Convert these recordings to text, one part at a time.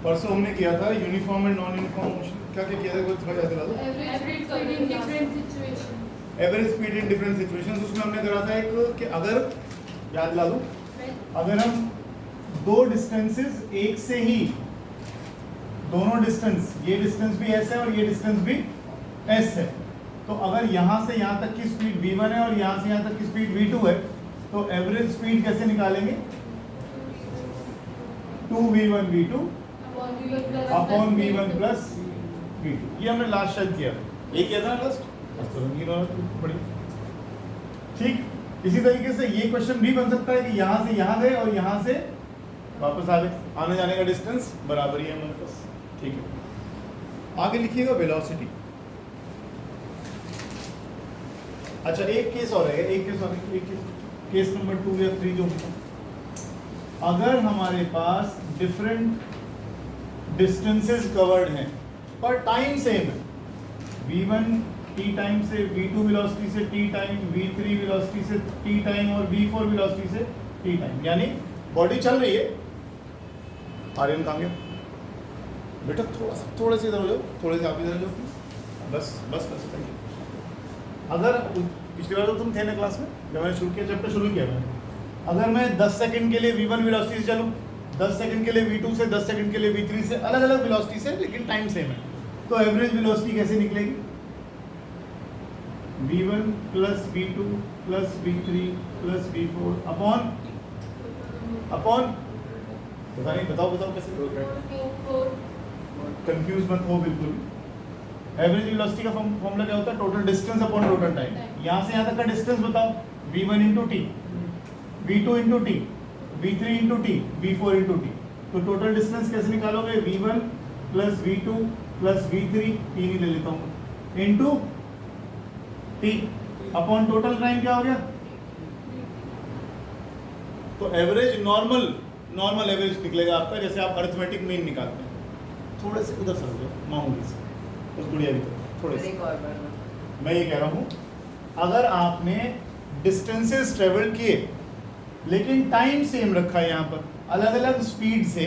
परसों हमने किया था uniform and non uniform motion, क्या क्या किया था थोड़ा याद दिला दो। Average speed in different situations, उसमें हमने करा था एक कि अगर याद दिला दूं, अगर हम दो डिस्टेंसेस एक से ही, दोनों डिस्टेंस, ये डिस्टेंस भी s है और ये डिस्टेंस भी s है, तो अगर यहाँ से यहाँ तक की स्पीड v1 है और यहाँ से यहाँ तक की स्पीड v2 है, तो एवरेज स्पीड कैसे निकालेंगे? 2v1 v2 upon v1 plus v2। ये हमने लास्ट शायद किया, ये किया था लास्ट, बड़ी ठीक। इसी तरीके से ये क्वेश्चन भी बन सकता है कि यहाँ से यहाँ गए और यहाँ से वापस आ गए, आने जाने का डिस्टेंस बराबर ही है हमारे पास, ठीक है। आगे लिखिएगा वेलोसिटी। अच्छा एक केस और है, एक केस नंबर 2 या 3 जो भी, अगर हमारे पास डिफरेंट डिस्टेंसेस कवर्ड हैं पर टाइम सेम है, v1 t टाइम से, v2 वेलोसिटी से t टाइम, v3 वेलोसिटी से t टाइम और v4 वेलोसिटी से t टाइम, यानी बॉडी चल रही है। आर्यन कहाँ गया बेटा? थोड़ा से इधर हो जाओ, थोड़े से आप इधर जाओ, बस बस बस। अगर पिछली बार तो तुम थे ना क्लास में जब मैंने शुरू किया, चैप्टर शुरू किया मैंने, अगर मैं 10 सेकंड के लिए v1 वेलोसिटी से चलूँ, 10 सेकंड के लिए v2 से, 10 सेकंड के लिए v3 से, अलग अलग वेलोसिटी से लेकिन टाइम सेम है, तो एवरेज वेलोसिटी कैसे निकलेगी? v1 plus v2 plus v3 plus v4 upon बताओ कैसे? कंफ्यूज मत हो बिल्कुल। एवरेज वेलोसिटी का फॉर्मूला क्या होता है? Total distance upon total time. यहाँ से यहाँ तक का डिस्टेंस बताओ, v1 into T, v2 into T, v3 into T, v4 into T. तो टोटल डिस्टेंस कैसे निकालोगे? v1 plus v2 plus v3, तीन ही ले लेता हूँ, into T upon total time क्या हो गया? तो एवरेज नॉर्मल एवरेज निकलेगा आपका, जैसे आप अरिथमेटिक मीन निकालते हैं। थोड़े से उधर समझो, मामूली से उस गुड़िया की तरफ थोड़े से। मैं ये कह रहा हूँ, अगर आपने डिस्टेंसेस ट्रेवल किए लेकिन टाइम सेम रखा है, यहाँ पर अलग अलग स्पीड से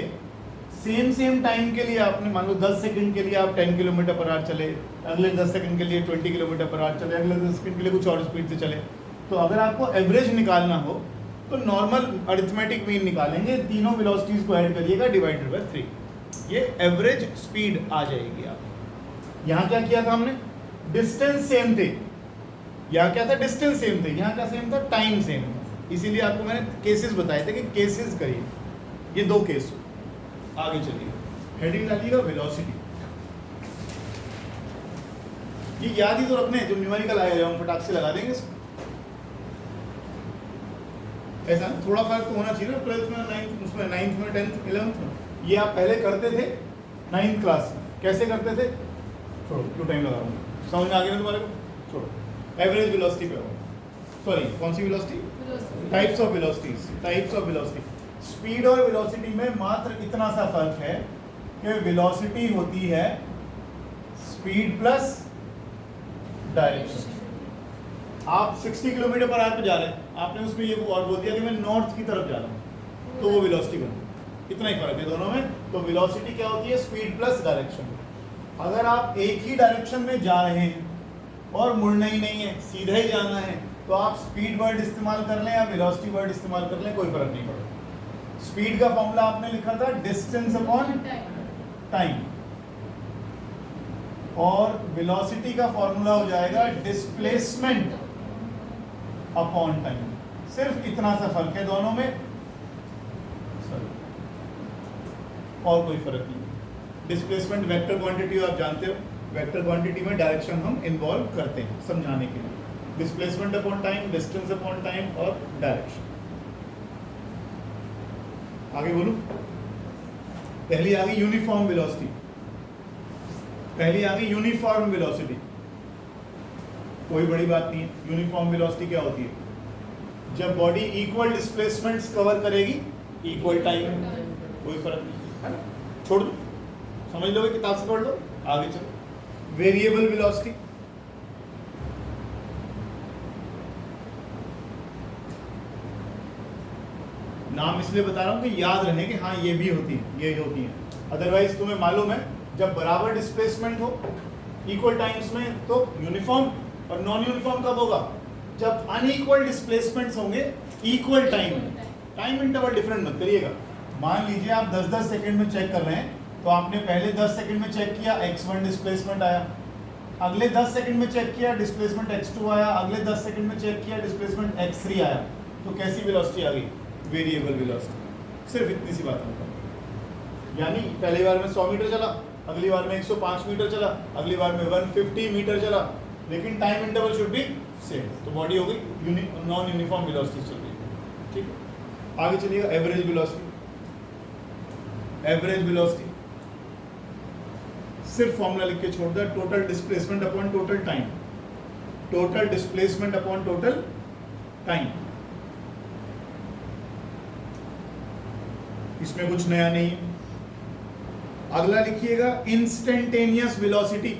सेम टाइम के लिए आपने, मान लो 10 सेकंड के लिए आप 10 किलोमीटर पर आवर चले, अगले 10 सेकंड के लिए 20 किलोमीटर पर आवर चले, अगले 10 सेकंड के लिए कुछ और स्पीड से चले, तो अगर आपको एवरेज निकालना हो तो नॉर्मल अरिथमेटिक मीन निकालेंगे, तीनों वेलोसिटीज को ऐड करिएगा डिवाइडेड बाय 3, ये एवरेज स्पीड आ जाएगी आप। यहाँ क्या किया था हमने? डिस्टेंस सेम थे, यहाँ क्या था? डिस्टेंस सेम थे, यहाँ क्या सेम था? टाइम सेम था। इसीलिए आपको मैंने केसेस बताए थे कि केसेस करिए, ये 2 केस। आगे चलिए, हेडिंग डालिएगा वेलोसिटी। ये याद ही तो रखने हैं, जो न्यूमेरिकल आएगा हम फटाक से लगा देंगे इसको। ऐसा थोड़ा फर्क तो होना चाहिए ना, 12th में, 9th में, 10th 11th में। ये आप पहले करते थे 9th क्लास में, कैसे करते थे? छोड़ो, क्यों टाइम लगा रहा हूँ, समझ में आ गया ना तुम्हारे को? छोड़ो, एवरेज वेलोसिटी पे हो, सॉरी कौन सी velocity? Types of velocity. Speed और वेलोसिटी में मात्र इतना सा फर्क है कि वेलोसिटी होती है स्पीड प्लस डायरेक्शन। आप 60 किलोमीटर पर आवर पे जा रहे हैं, आपने उसमें ये और बोल दिया कि मैं नॉर्थ की तरफ जा रहा हूँ, तो वो वेलोसिटी बन, इतना ही फर्क है दोनों में। तो वेलोसिटी क्या होती है? Speed plus direction. अगर आप एक ही डायरेक्शन में जा रहे हैं और मुड़ना ही नहीं है, सीधा ही जाना है, तो आप स्पीड वर्ड इस्तेमाल कर लें या वेलोसिटी वर्ड इस्तेमाल कर लें, कोई फर्क नहीं पड़ेगा। स्पीड का फॉर्मूला आपने लिखा था डिस्टेंस अपॉन टाइम, और वेलोसिटी का फॉर्मूला हो जाएगा डिस्प्लेसमेंट अपॉन टाइम। सिर्फ इतना सा फर्क है दोनों में, और कोई फर्क नहीं। डिस्प्लेसमेंट वेक्टर क्वांटिटी आप जानते हो, वेक्टर क्वांटिटी में डायरेक्शन हम इन्वॉल्व करते हैं समझाने के लिए। Displacement upon time, distance upon time और डायरेक्शन। आगे बोलूं, पहली आ गई यूनिफॉर्म वेलोसिटी, कोई बड़ी बात नहीं है। यूनिफॉर्म वेलोसिटी क्या होती है? जब बॉडी इक्वल डिस्प्लेसमेंट्स कवर करेगी इक्वल टाइम में, कोई फर्क नहीं है ना, छोड़ दो, समझ लोगे, किताब से पढ़ लो। आगे चलो, वेरिएबल वेलोसिटी, नाम इसलिए बता रहा हूँ कि याद रहे कि हाँ ये भी होती है, ये होती हैं। अदरवाइज तुम्हें मालूम है जब बराबर डिस्प्लेसमेंट हो इक्वल टाइम्स में तो यूनिफॉर्म, और नॉन यूनिफॉर्म कब होगा? जब अनइक्वल डिस्प्लेसमेंट्स होंगे इक्वल टाइम में। टाइम इंटरवल डिफरेंट मत करिएगा। मान लीजिए आप 10-10 सेकंड में चेक कर रहे हैं, तो आपने पहले 10 सेकंड में चेक किया x1 डिस्प्लेसमेंट आया, अगले 10 सेकंड में चेक किया डिस्प्लेसमेंट x2 आया, अगले 10 सेकंड में चेक किया डिस्प्लेसमेंट x3 आया। तो कैसी वेलोसिटी आ गई? Variable velocity. सिर्फ इतनी सी बात है। यानी पहली बार में 100 मीटर चला, अगली बार में 105 मीटर चला, अगली बार में 150 मीटर चला, लेकिन time interval should be same. तो बॉडी हो गई नॉन यूनिफॉर्म वेलोसिटी चल रही है। ठीक है, आगे चलिएगा। Average velocity. एवरेज वेलोसिटी सिर्फ फॉर्मूला लिख के छोड़ दिया, total displacement upon total time. Total displacement upon total time. इसमें कुछ नया नहीं। अगला लिखिएगा इंस्टेंटेनियस वेलोसिटी।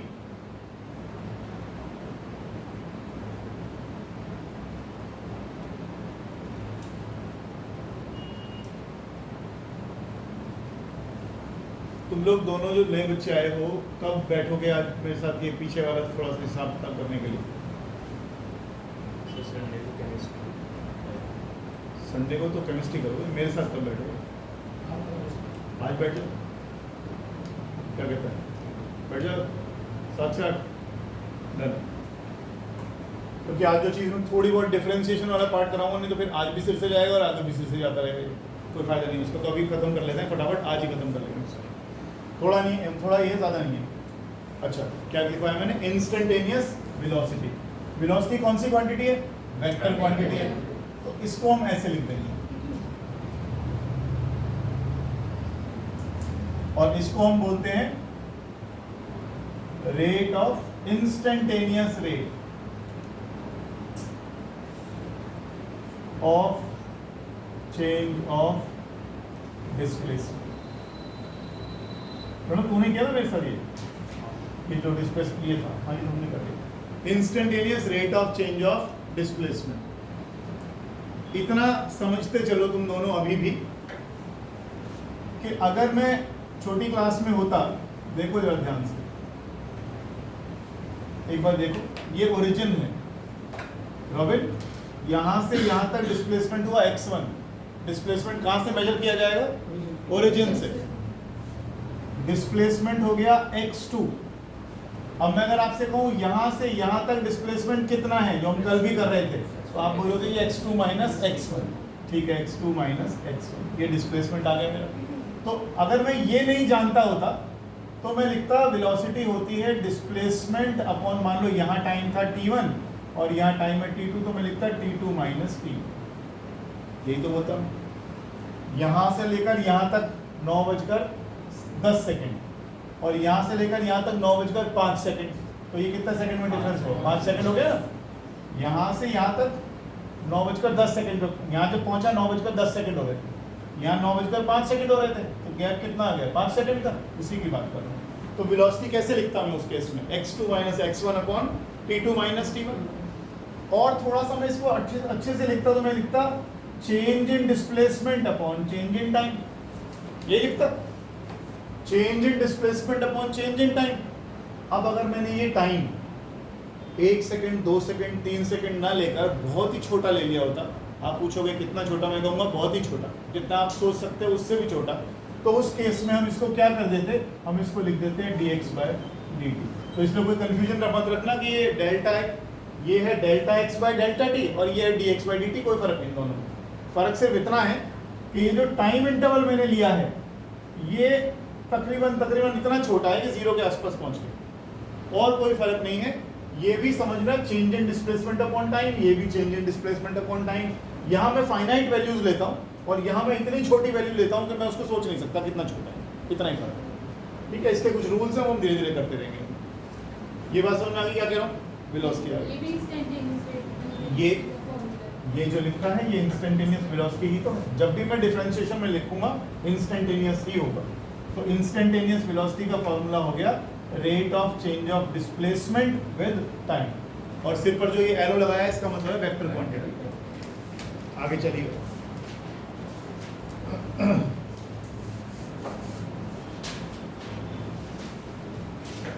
तुम लोग दोनों जो नए बच्चे आए हो, कब बैठोगे आज मेरे साथ ये पीछे वाला थोड़ा सा हिसाब किताब करने के लिए? संडे को तो केमिस्ट्री करोगे, मेरे साथ कब बैठोगे? आज बैठ जाओ। क्या कहता है? बैठ जाओ 7 से 8 डन। क्योंकि आज जो चीज़ में थोड़ी बहुत डिफरेंशिएशन वाला पार्ट कराऊंगा, नहीं तो फिर आज भी सिर से जाएगा और आगे भी सिर से जाता रहेगा, कोई फायदा नहीं उसका। तो अभी खत्म कर लेते हैं फटाफट, आज ही खत्म कर लेंगे उसका। थोड़ा नहीं है, थोड़ा ये ज़्यादा नहीं है। अच्छा, क्या लिखवाया मैंने? Instantaneous velocity. वेलोसिटी कौन सी क्वांटिटी है? वेक्टर क्वांटिटी है। तो इसको हम ऐसे लिख देंगे, और इसको हम बोलते हैं rate of instantaneous rate of change of displacement. तूने किया ना मेरे साथ ये जो डिस्प्लेसमेंट ये था, हाँ ये तुमने कर दिया। Instantaneous rate of change of displacement. इतना समझते चलो तुम दोनों अभी भी कि अगर मैं छोटी क्लास में होता, देखो जरा ध्यान से, एक बार देखो, ये ओरिजिन है रॉबिन, यहां से यहां तक डिस्प्लेसमेंट हुआ x1। डिस्प्लेसमेंट कहां से मेजर किया जाएगा? ओरिजिन से। डिस्प्लेसमेंट हो गया x2। अब मैं अगर आपसे कहूं यहां से यहां तक डिस्प्लेसमेंट कितना है, जो हम कल भी कर रहे थे, तो आप बोलोगे ये x2 माइनस x1। ठीक है, x2 माइनस x1, ये डिस्प्लेसमेंट आ गया मेरा। तो अगर मैं ये नहीं जानता होता तो मैं लिखता वेलोसिटी होती है डिस्प्लेसमेंट अपॉन, मान लो यहाँ टाइम था t1 और यहाँ टाइम है t2, तो मैं लिखता t2 माइनस t। यही तो होता। यहाँ से लेकर यहाँ तक 9:10 और यहाँ से लेकर यहाँ तक 9:05। तो ये कितना सेकंड में डिफरेंस हो? 5 सेकंड हो गया। यहाँ से यहाँ तक 9:10, यहाँ जब पहुँचा 9:10 हो गए, यहाँ 9:05 हो रहे थे, तो गैप कितना आ गया? 5 सेकंड का। उसी की बात कर रहा हूँ। तो वेलोसिटी कैसे लिखता मैं उस केस में? x2 minus x1 upon t2 minus t1। और थोड़ा सा मैं इसको अच्छे से लिखता, तो मैं लिखता change in displacement upon change in time. ये लिखता change in displacement upon change in time. अब अगर मैंने ये टाइम 1 सेकंड, 2 सेकंड, 3 सेकंड ना लेकर बहुत ही छोटा ले लिया होता, आप पूछोगे कितना छोटा, मैं कहूँगा बहुत ही छोटा, जितना आप सोच सकते हो उससे भी छोटा, तो उस केस में हम इसको क्या कर देते? हम इसको लिख देते हैं dx/dt। तो इसमें कोई कंफ्यूजन मत रखना कि ये डेल्टा है, ये है डेल्टा x/डेल्टा t और ये है dx/dt। कोई फर्क नहीं, दोनों में फर्क सिर्फ इतना है कि ये जो टाइम इंटरवल मैंने लिया है ये तकरीबन इतना छोटा है कि 0 के आसपास पहुँच गए, और कोई फर्क नहीं है। ये भी समझना change in displacement upon time, ये भी change in displacement upon time. यहाँ मैं फाइनाइट वैल्यूज लेता हूँ और यहाँ मैं इतनी छोटी वैल्यू लेता हूँ कि मैं उसको सोच नहीं सकता कितना छोटा है, इतना ही फर्क है। ठीक है, इसके कुछ रूल्स हैं, वो हम धीरे धीरे करते रहेंगे। ये बात समझ में आ गई? क्या कह रहा हूँ? वेलोसिटी आ गई। ये जो लिखा है ये इंस्टेंटेनियस वेलोसिटी ही तो है। जब भी मैं डिफरेंशिएशन में लिखूंगा इंस्टेंटेनियस ही होगा। तो इंस्टेंटेनियस वेलोसिटी का फॉर्मूला हो गया rate of change of displacement with time. और सिर पर जो ये एरो लगाया है इसका मतलब है वेक्टर क्वांटिटी। आगे चलिए,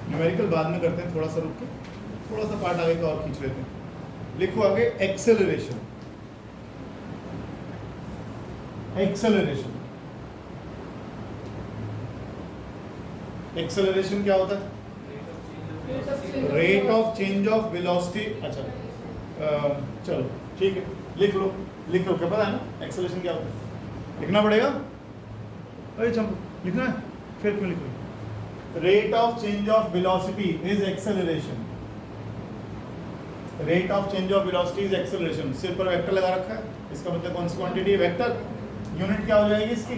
न्यूमेरिकल बाद में करते हैं, थोड़ा सा रुक के थोड़ा सा पार्ट आगे का और खींच लेते हैं। लिखो आगे एक्सेलरेशन। एक्सेलरेशन, एक्सेलरेशन क्या होता है? Rate of change of velocity. अच्छा चलो ठीक है, लिख लो क्या पता है ना एक्सेलरेशन क्या होता है? लिखना पड़ेगा। अरे चंपू लिखना है, फिर क्यों लिखो? Rate of change of velocity is acceleration. Rate of change of velocity is acceleration. सिर पर वेक्टर लगा रखा है, इसका मतलब कौन सी क्वांटिटी है? वेक्टर। यूनिट क्या हो जाएगी इसकी?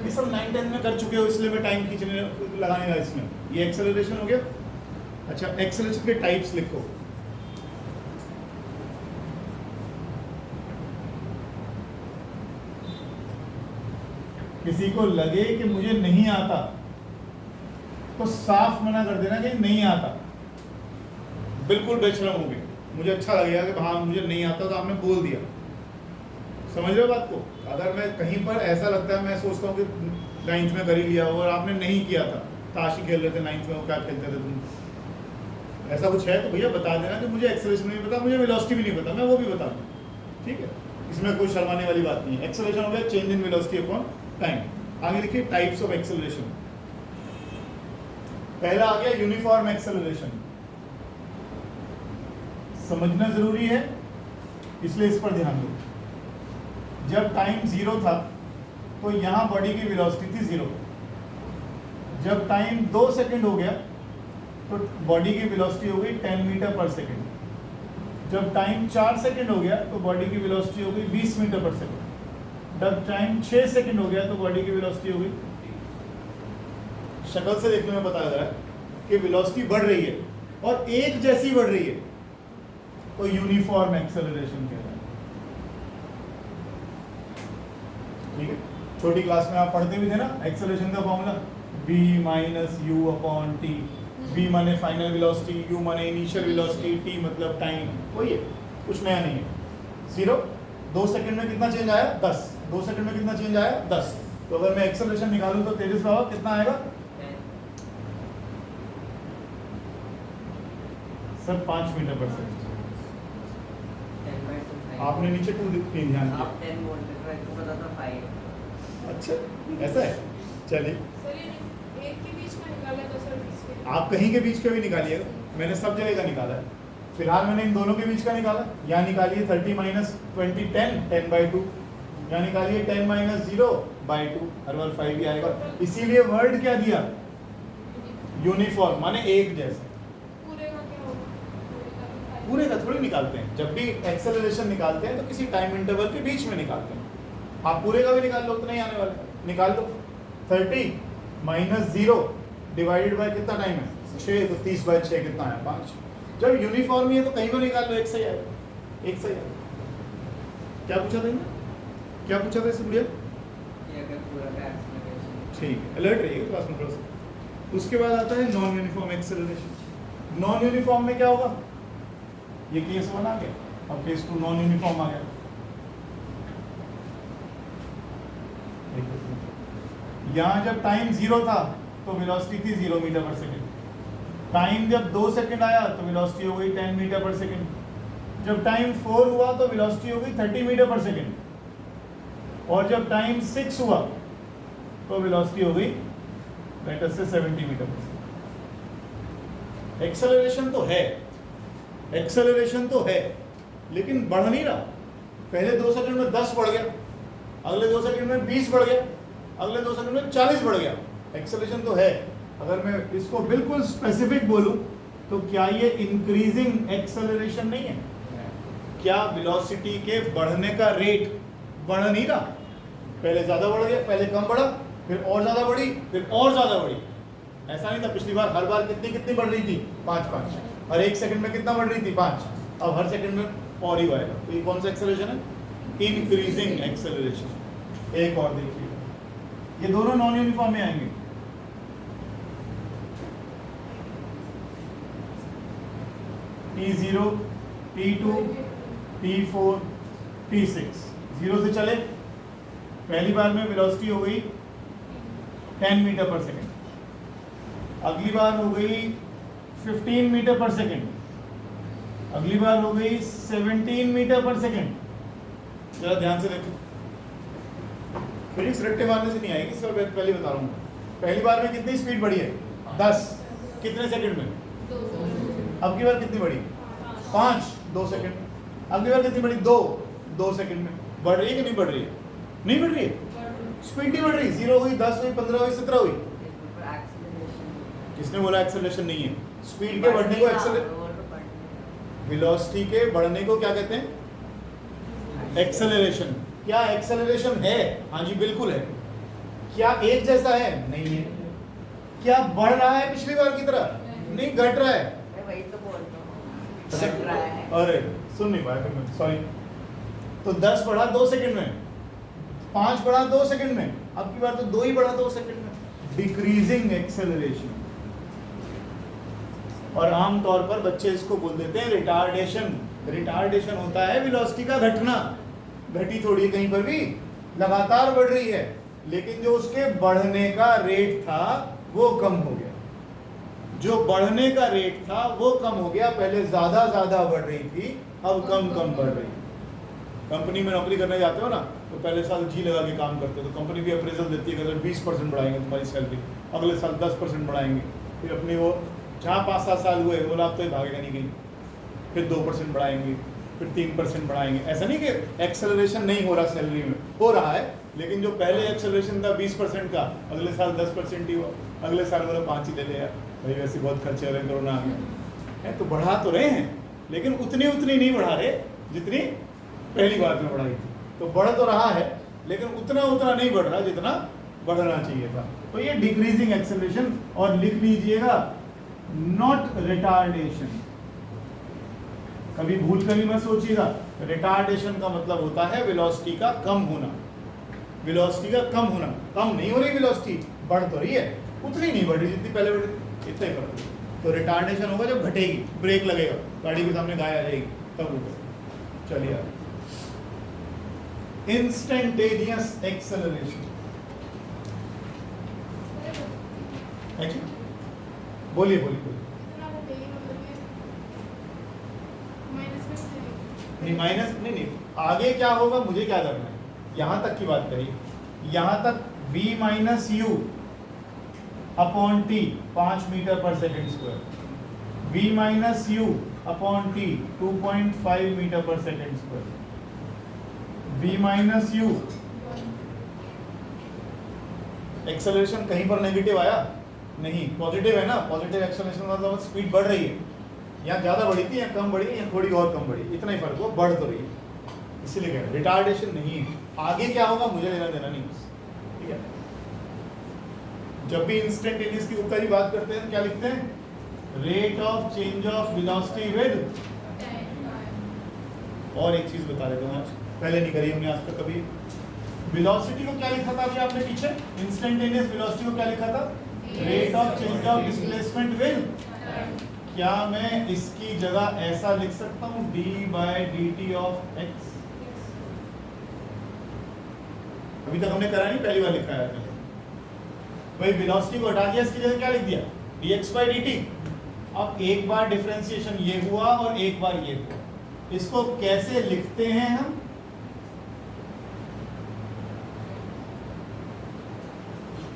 ये सब 9-10 में कर चुके हो, इसलिए मैं टाइम खींचने लगाने लगा इसमें। ये एक्सेलरेशन हो गया। अच्छा, एक्सेलरेशन के टाइप्स लिखो। किसी को लगे कि मुझे नहीं आता तो साफ मना कर देना कि नहीं आता। बिल्कुल बेशरम हो गए। मुझे अच्छा लगेगा कि हाँ मुझे नहीं आता, तो आपने बोल दिया। समझ रहे हो बात को? अगर मैं कहीं पर ऐसा लगता है, मैं सोचता हूँ कि 9th में कर ही लिया और आपने नहीं किया था, ताशी खेल रहे थे 9th में, वो क्या खेलते थे तुम, ऐसा कुछ है तो भैया बता देना कि मुझे एक्सेलरेशन नहीं पता, मुझे वेलोसिटी भी नहीं पता, मैं वो भी बता दूँ। ठीक है, इसमें कोई शर्माने वाली बात नहीं है। एक्सेलरेशन हो गया change in velocity upon time. आगे लिखिए टाइप्स ऑफ एक्सेलरेशन। पहला आ गया यूनिफॉर्म एक्सेलरेशन। समझना जरूरी है, इसलिए इस पर ध्यान दो। जब टाइम 0 था तो यहाँ बॉडी की वेलोसिटी थी 0। जब टाइम 2 सेकंड हो गया तो बॉडी की वेलोसिटी हो गई 10 मीटर पर सेकंड। जब टाइम 4 सेकंड हो गया तो बॉडी की वेलोसिटी हो गई 20 मीटर पर सेकंड। जब टाइम 6 सेकंड हो गया तो बॉडी की वेलोसिटी हो गई, शक्ल से देखने में पता लग रहा है कि वेलोसिटी बढ़ रही है और एक जैसी बढ़ रही है, तो यूनिफॉर्म एक्सेलरेशन कहलाता है। ठीक है, छोटी क्लास में आप पढ़ते भी थे ना एक्सेलरेशन का formula, v minus U upon T. v माने फाइनल वेलोसिटी, u माने इनिशियल वेलोसिटी, t मतलब टाइम। वही है, कुछ नया नहीं है। 0 2 सेकंड में कितना चेंज आया? 10। 2 सेकंड में कितना चेंज आया? 10। तो अगर मैं एक्सेलरेशन निकालूं तो तेजस बाबा कितना आएगा? सर 5 मीटर पर सेकंड। आपने नीचे 2 ध्यान दिया। आप 10 बोल रहे थे, आपको पता था 5। अच्छा ऐसा है, चलिए सर ये एक के बीच का निकाला था सर, इसके आप कहीं के बीच का भी निकालिएगा, मैंने सब जगह का निकाला है। फिलहाल मैंने इन दोनों के बीच का निकाला। यहाँ निकालिए 30 माइनस 20 10 10/2। यहाँ निकालिए 10 माइनस 0/2, हर बार 5 ही आएगा। इसीलिए वर्ड क्या दिया? यूनिफॉर्म, माने एक जैसे। पूरे का क्या होगा? पूरे का थोड़ी निकालते हैं, जब भी एक्सेलरेशन निकालते हैं तो किसी टाइम इंटरवल के बीच में निकालते हैं। आप पूरे का भी निकाल लो, उतना ही आने वाला है, निकाल दो। 30 माइनस 0 डिवाइडेड बाय कितना टाइम है? 6, तो 30/6 कितना है? 5। जब यूनिफॉर्म ही है तो कहीं को निकाल लो, एक सही आएगा, एक सही आएगा। क्या पूछा था इन्होंने? क्या पूछा था इससे बढ़िया? ये अगर पूरा का एक्सेलरेशन। ठीक है, अलर्ट रहिएगा क्लास में थोड़ा सा। उसके बाद आता है non uniform acceleration. Non uniform में क्या होगा? ये केस 1 आ गया, अब केस 2 नॉन यूनिफॉर्म आ गया। यहाँ जब टाइम 0 था तो वेलोसिटी थी 0 मीटर पर सेकंड। टाइम जब 2 सेकंड आया तो वेलोसिटी हो गई 10 मीटर पर सेकंड। जब टाइम 4 हुआ तो वेलोसिटी हो गई 30 मीटर पर सेकंड। और जब टाइम 6 हुआ तो वेलोसिटी हो गई लेट अस से 70 मीटर पर सेकंड। एक्सेलरेशन तो है, एक्सेलरेशन तो है, लेकिन बढ़ नहीं रहा। पहले 2 सेकंड में 10 बढ़ गया, अगले 2 सेकंड में 20 बढ़ गया, अगले 2 सेकंड में 40 बढ़ गया। एक्सेलरेशन तो है। अगर मैं इसको बिल्कुल स्पेसिफिक बोलूं तो क्या ये इंक्रीजिंग एक्सेलरेशन नहीं है? क्या वेलोसिटी के बढ़ने का रेट बढ़ नहीं रहा? पहले ज़्यादा बढ़ गया, पहले कम बढ़ा, फिर और ज़्यादा बढ़ी, फिर और ज़्यादा बढ़ी। ऐसा नहीं था पिछली बार, हर बार कितनी कितनी बढ़ रही थी? 5-5। हर एक सेकंड में कितना बढ़ रही थी? 5। अब हर सेकंड में और ही बढ़ेगा। तो ये कौन सा एक्सेलरेशन है? Increasing acceleration. एक और देखिए, ये दोनों नॉन यूनिफॉर्म में आएंगे। T0, T2, T4, T6। 0 से चले, पहली बार में वेलोसिटी हो गई 10 मीटर पर सेकेंड, अगली बार हो गई 15 मीटर पर सेकेंड, अगली बार हो गई 17 मीटर पर सेकेंड। जरा ध्यान से देखो, फिजिक्स रट्टे मारने से नहीं आएगी, इस बार पहले बता रहा हूँ। पहली बार में कितनी स्पीड बढ़ी है? 10, कितने सेकंड में? 2 अब की बार कितनी बढ़ी? 5, 2 सेकंड। अगली बार कितनी बढ़ी? 2 सेकंड में। बढ़ रही है कि नहीं बढ़ रही है? नहीं बढ़ रही है, स्पीड नहीं बढ़ रही। 0 हुई, 10 हुई, 15 हुई, 17 हुई। किसने बोला एक्सेलरेशन नहीं है? स्पीड के बढ़ने को वेलोसिटी के बढ़ने को क्या कहते हैं? एक्सेलरेशन। क्या एक्सेलरेशन है? हाँ जी बिल्कुल है। क्या एक जैसा है? नहीं है। क्या बढ़ रहा है पिछली बार की तरह? नहीं, घट रहा है। मैं वही तो बोल रहा हूँ, घट रहा है। अरे सुन नहीं पाया फिर मैं, सॉरी। तो 10 बढ़ा 2 सेकंड में, 5 बढ़ा 2 सेकंड में, अब की बार तो 2 ही बढ़ा 2 सेकंड में। Decreasing acceleration. और आमतौर पर बच्चे इसको बोल देते हैं रिटार्डेशन। रिटार्डेशन होता है वेलोसिटी का घटना। घटी थोड़ी कहीं पर भी, लगातार बढ़ रही है, लेकिन जो उसके बढ़ने का रेट था वो कम हो गया। जो बढ़ने का रेट था वो कम हो गया। पहले ज्यादा बढ़ रही थी, अब कम बढ़ रही है। कंपनी में नौकरी करने जाते हो ना, तो पहले साल जी लगा के काम करते हो, तो कंपनी भी अप्रेजल देती है कि अगर 20% बढ़ाएंगे तुम्हारी सैलरी, अगले साल 10% बढ़ाएंगे। फिर अपनी वो जहाँ 5-7 साल हुए बोला अब तो भागेगा नहीं कहीं, फिर 2% बढ़ाएंगे, फिर 3% बढ़ाएंगे। ऐसा नहीं कि एक्सेलरेशन नहीं हो रहा, सैलरी में हो रहा है, लेकिन जो पहले एक्सेलरेशन था 20% का, अगले साल 10% ही हुआ, अगले साल बोला 5 ही ले लिया, भाई वैसे बहुत खर्चे हो रहे हैं, कोरोना आ गया है। तो बढ़ा तो रहे हैं, लेकिन उतनी नहीं बढ़ा रहे जितनी पहली बार में बढ़ाई थी। तो बढ़ तो रहा है, लेकिन उतना नहीं बढ़ रहा जितना बढ़ना चाहिए था। तो ये डिक्रीजिंग एक्सेलरेशन। और लिख लीजिएगा नॉट रिटार्डेशन। कभी भूल कर भी मत सोचिएगा। रिटार्डेशन का मतलब होता है वेलोसिटी का कम होना। वेलोसिटी का कम होना, कम नहीं हो रही वेलोसिटी, बढ़ तो रही है, उतनी नहीं बढ़ रही जितनी पहले बढ़ रही, इतना ही फर्क है। तो रिटार्डेशन होगा जब घटेगी, ब्रेक लगेगा, गाड़ी के सामने गाय आ जाएगी, तब रुको। चलिए इंस्टेंटेनियस एक्सेलरेशन। बोलिए। नहीं माइनस नहीं, आगे क्या होगा मुझे क्या करना है, यहां तक की बात करिए। यहां तक v minus U upon T 5 metre per second square, v minus U upon T 2.5 metre per second square, v minus U. Acceleration कहीं पर नेगेटिव आया नहीं, पॉजिटिव है ना। पॉजिटिव एक्सेलरेशन का मतलब स्पीड बढ़ रही है, यहाँ ज्यादा बढ़ी थी, यहाँ कम बढ़ी, यहाँ थोड़ी और कम बढ़ी, इतना ही फर्क हुआ, बढ़ तो रही है। इसीलिए कह रहे हैं रिटार्डेशन नहीं है। आगे क्या होगा मुझे लेना देना नहीं, ठीक है। जब भी इंस्टेंटेनियस की ऊपर ही बात करते हैं क्या लिखते हैं? Rate of change of velocity with. और एक चीज बता देता हूँ, आज पहले नहीं करी हमने आज तक कभी। वेलोसिटी को क्या लिखा था अभी आपने पीछे? इंस्टेंटेनियस वेलोसिटी को क्या लिखा था? Rate of change of displacement with. क्या मैं इसकी जगह ऐसा लिख सकता हूँ d/dt ऑफ x? अभी तक हमने करा नहीं, पहली बार लिखा है भाई। वेलोसिटी को हटा दिया, इसकी जगह क्या लिख दिया? dx/dt। अब एक बार डिफरेंशिएशन ये हुआ और एक बार ये हुआ, इसको कैसे लिखते हैं हम?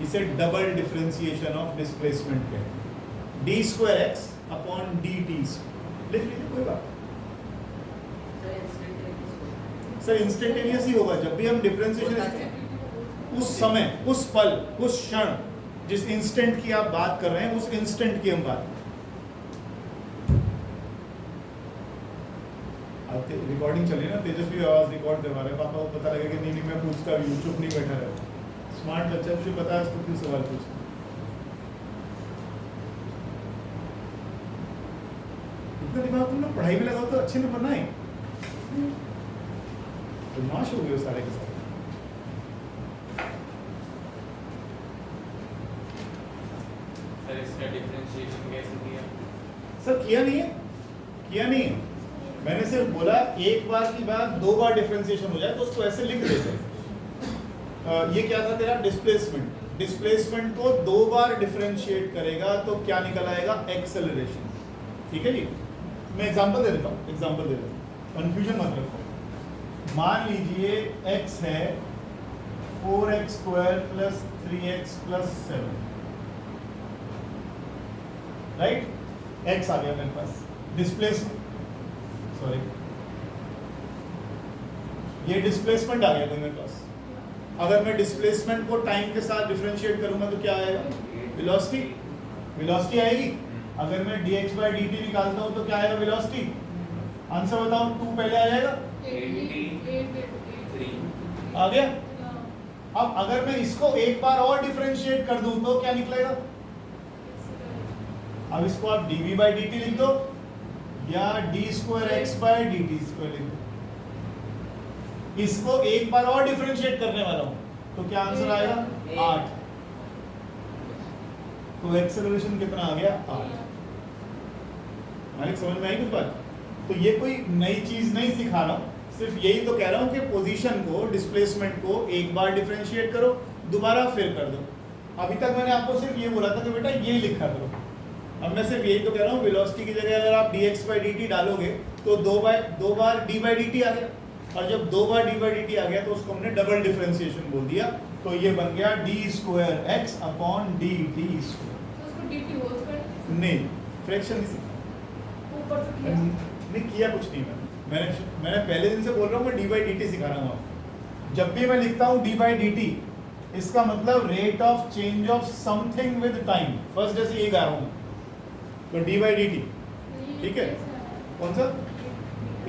इसे डबल डिफरेंशिएशन ऑफ डिस्प्लेसमेंट कहते हैं। d2x अपॉन dt लिख लीजिए, कोई बात। सर इंस्टेंटेनियस ही होगा जब भी हम डिफरेंशिएशन, उस समय, उस पल, उस क्षण, जिस इंस्टेंट की आप बात कर रहे हैं, उस इंस्टेंट की हम बात। रिकॉर्डिंग चल रही है ना, तेजस्वी आवाज रिकॉर्ड करवा रहे हैं, पापा को पता लगेगा कि नहीं मैं पूछता भी हूँ, चुप नहीं बैठा रहे। स्मार्ट बच्चा, मुझे पता है उसको क्यों सवाल पूछना। इतना दिमाग तुम लोग पढ़ाई में लगाओ तो अच्छे नंबर ना आए, तो नाश हो गए सारे के सारे। सर इसका डिफरेंशिएशन कैसे किया? सर किया नहीं है मैंने सिर्फ बोला एक बार की बात दो बार डिफरेंशिएशन हो जाए तो उसको ऐसे लिख देते हैं। ये क्या था तेरा डिस्प्लेसमेंट। डिस्प्लेसमेंट को दो बार डिफरेंशिएट करेगा तो क्या निकल आएगा एक्सेलरेशन। ठीक है जी। मैं एग्जांपल दे देता हूँ, कंफ्यूजन मत रखो। मान लीजिए x है 4x square plus 3x plus 7, right. x आ गया मेरे पास, डिस्प्लेसमेंट सॉरी ये डिस्प्लेसमेंट आ गया था मेरे पास। अगर मैं डिस्प्लेसमेंट को टाइम के साथ डिफरेंशिएट करूंगा तो क्या आएगा, वेलोसिटी। वेलोसिटी आएगी। अगर मैं dx by dt निकालता हूं तो क्या आएगा, वेलोसिटी। आंसर बताओ, 2 पहले आ जाएगा, 3 आ गया। अब अगर मैं इसको एक बार और डिफरेंशिएट कर दूं तो क्या निकलेगा। अब इसको आप dv by dt लिख दो या d square x by dt square लिख दो। इसको एक बार और डिफरेंशिएट करने वाला हूं तो क्या आंसर आएगा, 8। तो एक्सेलरेशन कितना आ गया, 8। मालिक समझ में आई कुछ बात। तो ये कोई नई चीज नहीं सिखा रहा हूं, सिर्फ यही तो कह रहा हूं कि पोजीशन को, डिस्प्लेसमेंट को एक बार डिफरेंशिएट करो, दोबारा फिर कर दो। अभी तक मैंने आपको सिर्फ ये बोला था कि बेटा ये लिखा करो। अब मैं सिर्फ यही तो कह रहा हूँ, वेलोसिटी की जगह अगर आप dx by dt डालोगे तो दो बार d by dt आ गया, और जब दो बार d by dt आ गया तो उसको हमने डबल डिफरेंशिएशन बोल दिया, तो ये बन गया d square x upon dt square. तो उसको dt होल कर नहीं, फ्रैक्शन नहीं सीखा, ऊपर से किया नहीं किया कुछ नहीं। मैंने पहले दिन से बोल रहा हूँ मैं d by dt सिखा रहा हूँ आपको। जब भी मैं लिखता हूँ d by dt, इसका मतलब rate of change of something with time. First जैसे ये गा रहा हूँ तो d by dt, ठीक है। कौन सा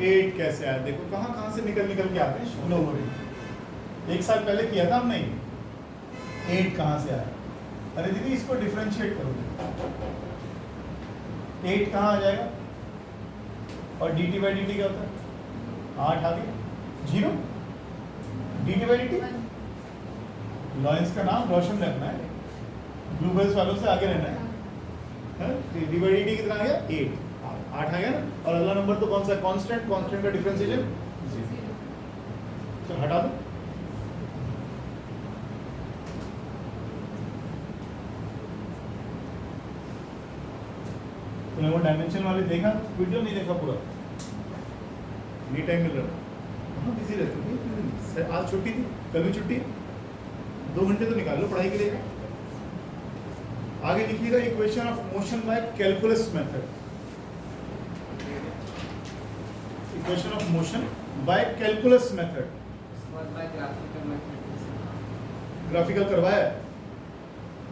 8 कैसे आया, देखो कहाँ कहाँ से निकल के आते हैं। नो वरी, एक साल पहले किया था हमने, 8 कहाँ से आया। अरे दीदी इसको डिफरेंशिएट करोगे, 8 कहाँ आ जाएगा, और dt by dt क्या होता है, 8 आ गया, 0 dt by dt। लॉरेंस का नाम रोशन रखना है, ब्लूबेल्स वालों से आगे रहना है। डी बाई डी कितना आ गया, 8 आ गया ना। और अगला नंबर तो कौन सा, कांस्टेंट का डिफरेंशिएशन 0। तो हटा दो, तूने वो डायमेंशन वाले देखा वीडियो, नहीं देखा पूरा, नहीं टाइम मिल रहा, कहाँ बिजी रहती थी। आज छुट्टी थी, कल भी छुट्टी, 2 घंटे तो निकाल लो पढ़ाई के लिए। आगे लिखिएगा, equation of motion by calculus method. Equation of motion by calculus method. Graphical करवाया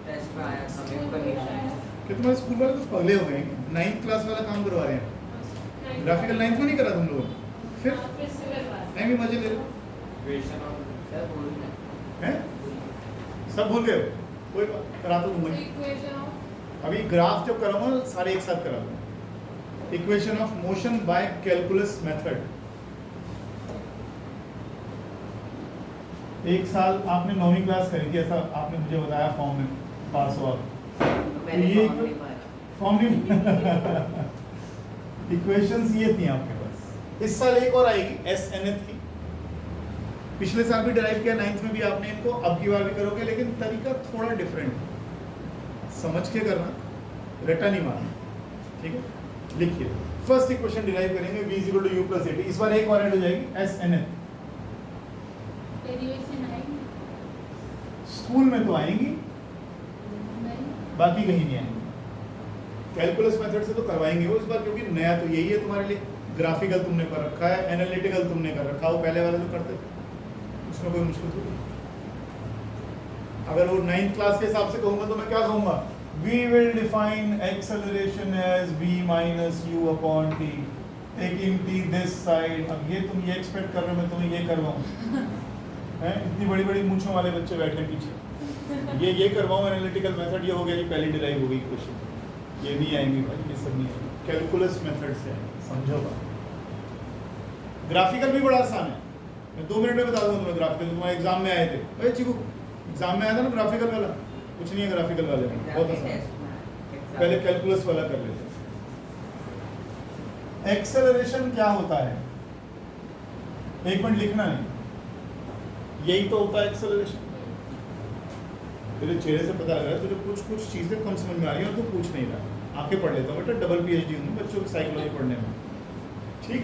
टेस्ट में आया था, मेरे को नहीं आया। कि तुम्हारे स्कूल वाले कुछ पगले हो गए, 9th क्लास वाला काम करवा रहे हैं। ग्राफिकल 9th में नहीं करा तुम लोगों ने, फिर से करवा टाइम भी मजे ले रहे हो सर बोल रहे हैं, सब भूल गए हो। कोई बात, कराता हूँ मैं इक्वेशन ऑफ अभी। ग्राफ जब कराऊंगा सारे एक साथ करा दूंगा। Equation of motion by calculus method. एक साल आपने 9वीं क्लास करी थी, ऐसा आपने मुझे बताया, फॉर्म में पास हो आप। मैंने ये फॉर्म नहीं पाया। फॉर्म नहीं इक्वेशंस ये थी आपके पास। इस साल एक और आएगी SNF की, पिछले साल भी डिराइव किया 9th में भी आपने इनको, अब की बार भी करोगे, लेकिन तरीका थोड़ा डिफरेंट, समझ के करना, रटा नहीं मारना, ठीक है। लिखिए, फर्स्ट इक्वेशन डिराइव करेंगे v = u + 80। इस बार एक और ऐड हो जाएगी SNF। डेरिवेशन आएगी स्कूल में तो आएंगी, नहीं बाकी कहीं नहीं आएंगी। कैलकुलस मेथड से तो करवाएंगे वो इस बार, क्योंकि नया तो यही है तुम्हारे लिए। ग्राफिकल तुमने कर रखा है, एनालिटिकल तुमने कर रखा है, वो पहले वाले जो करते थे उसमें कोई मुश्किल थोड़ी। अगर वो 9th क्लास के हिसाब से कहूंगा तो मैं क्या कहूंगा, we will define acceleration as v minus u upon t, taking t this side। अब ये तुम ये एक्सपेक्ट कर रहे हो मैं तुम्हें ये करवाऊँ हैं, इतनी बड़ी बड़ी मूंछों वाले बच्चे बैठे हैं पीछे, ये करवाऊँ एनालिटिकल मेथड। ये हो गया जी, पहली डिराइव हो गई क्वेश्चन। ये नहीं आएंगी भाई, ये सब नहीं आएंगी, कैलकुलस मेथड से आएंगे, समझो बात। ग्राफिकल भी बड़ा आसान है, मैं 2 मिनट में बता दूंगा तुम्हें। ग्राफिकल तुम्हारे एग्जाम में आए थे, अरे चिकू एग्जाम में आया था ना ग्राफिकल वाला, कुछ नहीं है ग्राफिकल वाले में, बहुत आसान है। पहले कैलकुलस वाला कर लेते हैं। एक्सेलरेशन क्या होता है? एक मिनट लिखना नहीं, यही तो होता है एक्सेलरेशन। तेरे चेहरे से पता लग रहा है तुझे कुछ कुछ चीजें कम समझ में आ रही हैं और तू पूछ नहीं रहा। आके पढ़ लेता हूँ बेटा, डबल PhD हूँ बच्चों की साइकोलॉजी पढ़ने में, ठीक?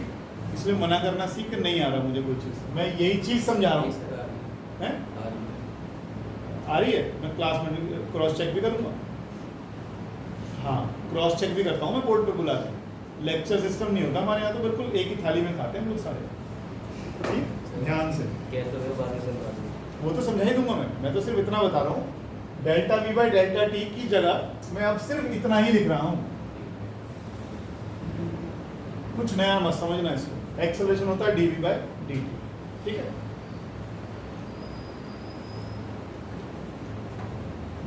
इसलिए मना करना सीख कि नहीं आ रहा मुझे कोई चीज़, मैं यही चीज़ समझा रहा हूँ। हैं? आ रही है? मैं क्लास में क्रॉस चेक भी करूँगा। हाँ, क्रॉस चेक भी करता हूँ मैं बोर्ड पे बुला के। लेक्चर सिस्टम नहीं होता हमारे यहाँ, तो बिल्कुल एक ही थाली में खाते हैं हम लोग सारे, ठीक? ध्यान से। वो तो समझा ही दूंगा मैं तो सिर्फ इतना बता रहा हूँ, delta V by delta T की जगह मैं अब सिर्फ इतना ही लिख रहा हूँ, कुछ नया मत समझना इसको। एक्सेलरेशन होता है dV बाई dt, ठीक है?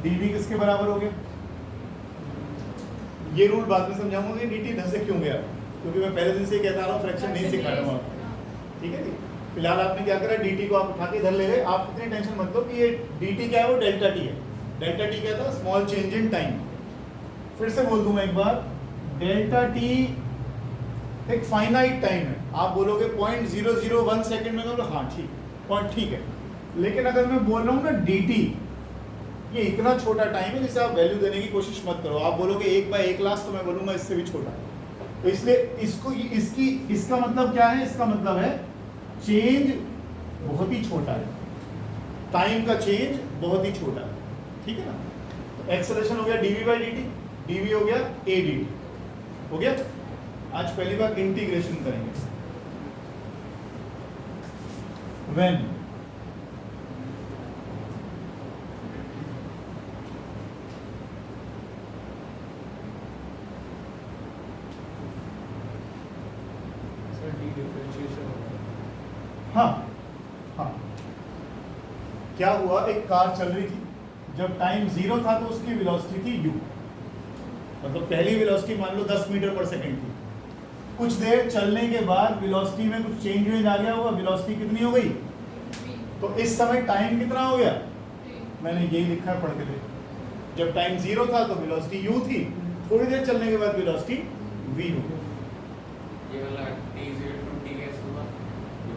dV किसके बराबर हो गया? ये रूल बाद में समझाऊंगा कि dt इधर से क्यों गया, क्योंकि मैं पहले दिन से कहता रहा हूँ फ्रैक्शन नहीं सिखा रहा हूँ, ठीक है जी? फिलहाल आपने क्या करा, dt को आप उठा के इधर ले गए। आप इतनी टेंशन मत लो कि ये dt क्या है, वो डेल्टा t है। डेल्टा t क्या था? Small change in time. फिर से बोल दूं मैं एक बार, डेल्टा t एक फाइनाइट टाइम है। आप बोलोगे 0.001 सेकंड में, तो हाँ ठीक, पॉइंट ठीक है। लेकिन अगर मैं बोल रहा हूँ ना dt, ये इतना छोटा टाइम है जिसे आप वैल्यू देने की कोशिश मत करो। आप बोलोगे 1/1 लाख, तो मैं बोलूँगा इससे भी छोटा। तो इसलिए इसको इसका मतलब क्या है? इसका मतलब है चेंज बहुत ही छोटा है, टाइम का चेंज बहुत ही छोटा है, ठीक है ना? तो एक्सेलरेशन हो गया dV बाई dt, dV हो गया a dt, हो गया। आज पहली बार इंटीग्रेशन करेंगे। When हाँ हाँ, क्या हुआ, एक कार चल रही थी, जब टाइम 0 था तो उसकी वेलोसिटी थी u, मतलब पहली वेलोसिटी मान लो 10 मीटर पर सेकंड थी। कुछ देर चलने के बाद वेलोसिटी में कुछ चेंज आ गया होगा, वेलोसिटी कितनी हो गई? तो इस समय टाइम कितना हो गया? मैंने यही लिखा है, पढ़ के देखो। जब टाइम 0 था तो वेलोसिटी u थी, थोड़ी देर चलने के बाद वेलोसिटी v हो गई।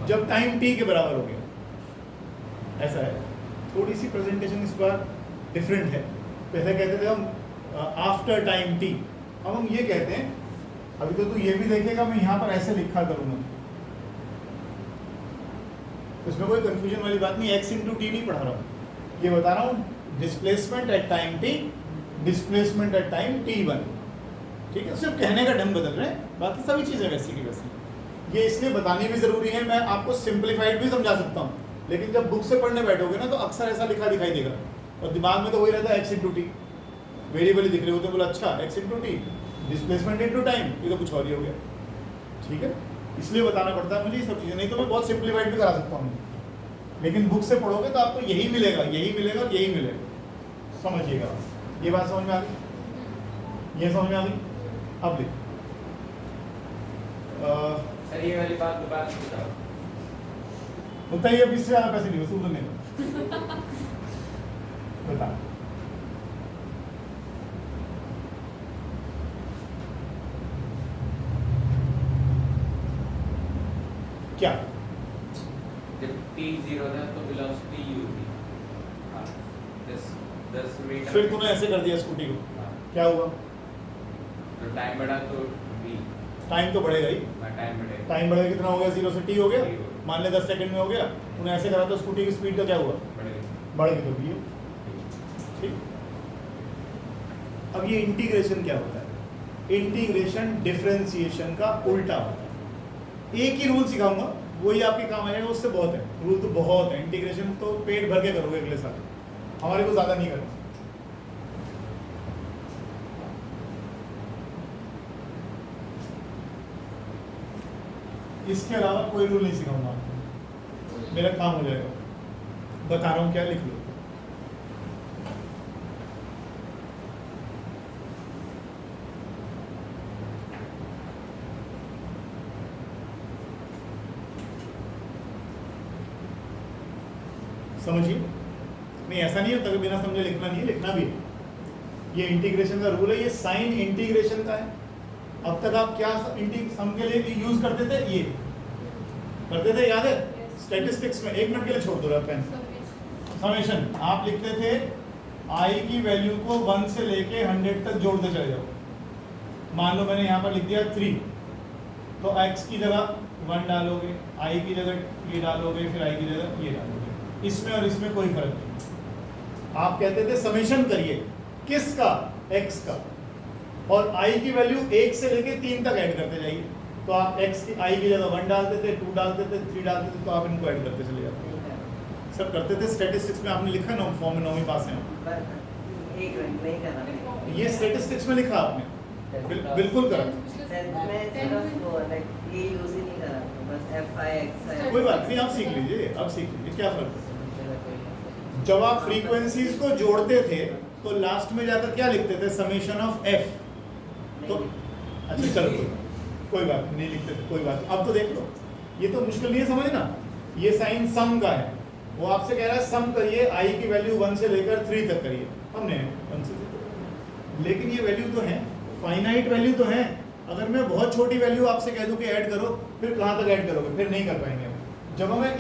जब टाइम t के बराबर हो गया, ऐसा है। थोड़ी सी प्रेजेंटेशन इस बार डिफरेंट है। पहले कहते थे हम आफ्टर टाइम t, अब हम ये कहते हैं, अभी तो तू ये भी देखेगा मैं यहाँ पर ऐसे लिखा करूँगा, इसमें कोई कंफ्यूजन वाली बात नहीं। x इंटू टी नहीं पढ़ा रहा हूँ, ये बता रहा हूँ displacement at time t, displacement at time t1, ठीक है? सिर्फ कहने का ढंग बदल रहे हैं, बाकी सभी चीज़ें वैसी की वैसी। ये इसलिए बतानी भी ज़रूरी है, मैं आपको सिंप्लीफाइड भी समझा सकता हूँ, लेकिन जब बुक से पढ़ने बैठोगे ना तो अक्सर ऐसा लिखा दिखाई देगा और दिमाग में तो वही रहता है x इंटू टी, वेरिएबल ही दिख रहे होते, बोला अच्छा x into T, displacement into time, ये तो कुछ और ही हो गया, ठीक है? इसलिए बताना पड़ता है मुझे ये सब चीज़ें, नहीं तो मैं बहुत सिंप्लीफाइड भी करा सकता हूँ, लेकिन बुक से पढ़ोगे तो आपको यही मिलेगा, यही मिलेगा और यही मिलेगा। समझिएगा, ये बात समझ में आ गई? ये समझ में आ गई? अब लिख सर ये वाली बात दोबारा समझाओ। बताइए, अब इससे ज़्यादा पैसे नहीं वसूल करने को। बता। क्या? जब t 0 था तो वेलोसिटी u थी, 10 मीटर। फिर तूने ऐसे कर दिया स्कूटी को, क्या हुआ? तो टाइम बढ़ा तो v, टाइम तो बढ़ेगा ही। टाइम बढ़ेगा। टाइम बढ़ेगा, कितना हो गया? 0 से t हो गया, T हो गया। मान ले 10 सेकंड में हो गया। तूने ऐसे करा तो स्कूटी की स्पीड का क्या हुआ? बढ़ गई तो भी, ठीक। अब ये इंटीग्रेशन क्या होता है? इंटीग्रेशन डिफरेंशिएशन का उल्टा होता है। एक ही रूल सिखाऊंगा, वही आपके काम आएगा, उससे बहुत है। रूल तो बहुत है, इंटीग्रेशन तो पेट भर के करोगे अगले साल, हमारे को ज़्यादा नहीं करना। इसके अलावा कोई रूल नहीं सिखाऊंगा आपको, मेरा काम हो जाएगा। बता रहा हूँ क्या, लिख लो। समझिए, नहीं ऐसा नहीं होता कि बिना समझे लिखना नहीं है, लिखना भी है। ये इंटीग्रेशन का रूल है, ये साइन इंटीग्रेशन का है। अब तक आप क्या सम के लिए यूज करते थे? ये करते थे, याद है? स्टैटिस्टिक्स में 1 मिनट के लिए छोड़ दो पेन। समेशन आप लिखते थे आई की वैल्यू को 1 से लेके 100 तक जोड़ते चले जाओ। मान लो मैंने यहाँ पर लिख दिया 3, तो x की जगह 1 डालोगे, i की जगह ये डालोगे, फिर i की जगह ये डालोगे। इसमें और इसमें कोई फर्क नहीं। आप कहते थे समेशन करिए किसका? x का, और i की वैल्यू 1 से लेके 3 तक ऐड करते जाइए। तो आप x की i की जगह 1 डालते थे, 2 डालते थे, 3 डालते थे, तो आप इनको ऐड करते चले जाते। सब करते थे स्टैटिस्टिक्स में, आपने लिखा ना फॉर्म में 9वीं पास है। एक मिनट नहीं करना। ये स्टैटिस्टिक्स में लिखा आपने, बिल्कुल करा। ये यूज ही नहीं करा, बस fi xi। कोई बात नहीं, आप सीख लीजिए, अब सीख लीजिए, क्या फर्क है। जब आप फ्रीक्वेंसीज को जोड़ते थे तो लास्ट में जाकर क्या लिखते थे? Summation of f। तो अच्छा चलो कोई बात नहीं लिखते थे, कोई बात। अब तो देख लो, ये तो मुश्किल नहीं है समझना। ये साइन सम का है, वो आपसे कह रहा है सम करिए, i की वैल्यू 1 से लेकर 3 तक करिए। हमने 1 से 3 तक, लेकिन ये वैल्यू तो है, फाइनाइट वैल्यू तो है। अगर मैं बहुत छोटी वैल्यू आपसे कह दूं कि ऐड करो, फिर कहाँ तक ऐड करोगे? फिर नहीं कर पाएंगे हम। जब हमें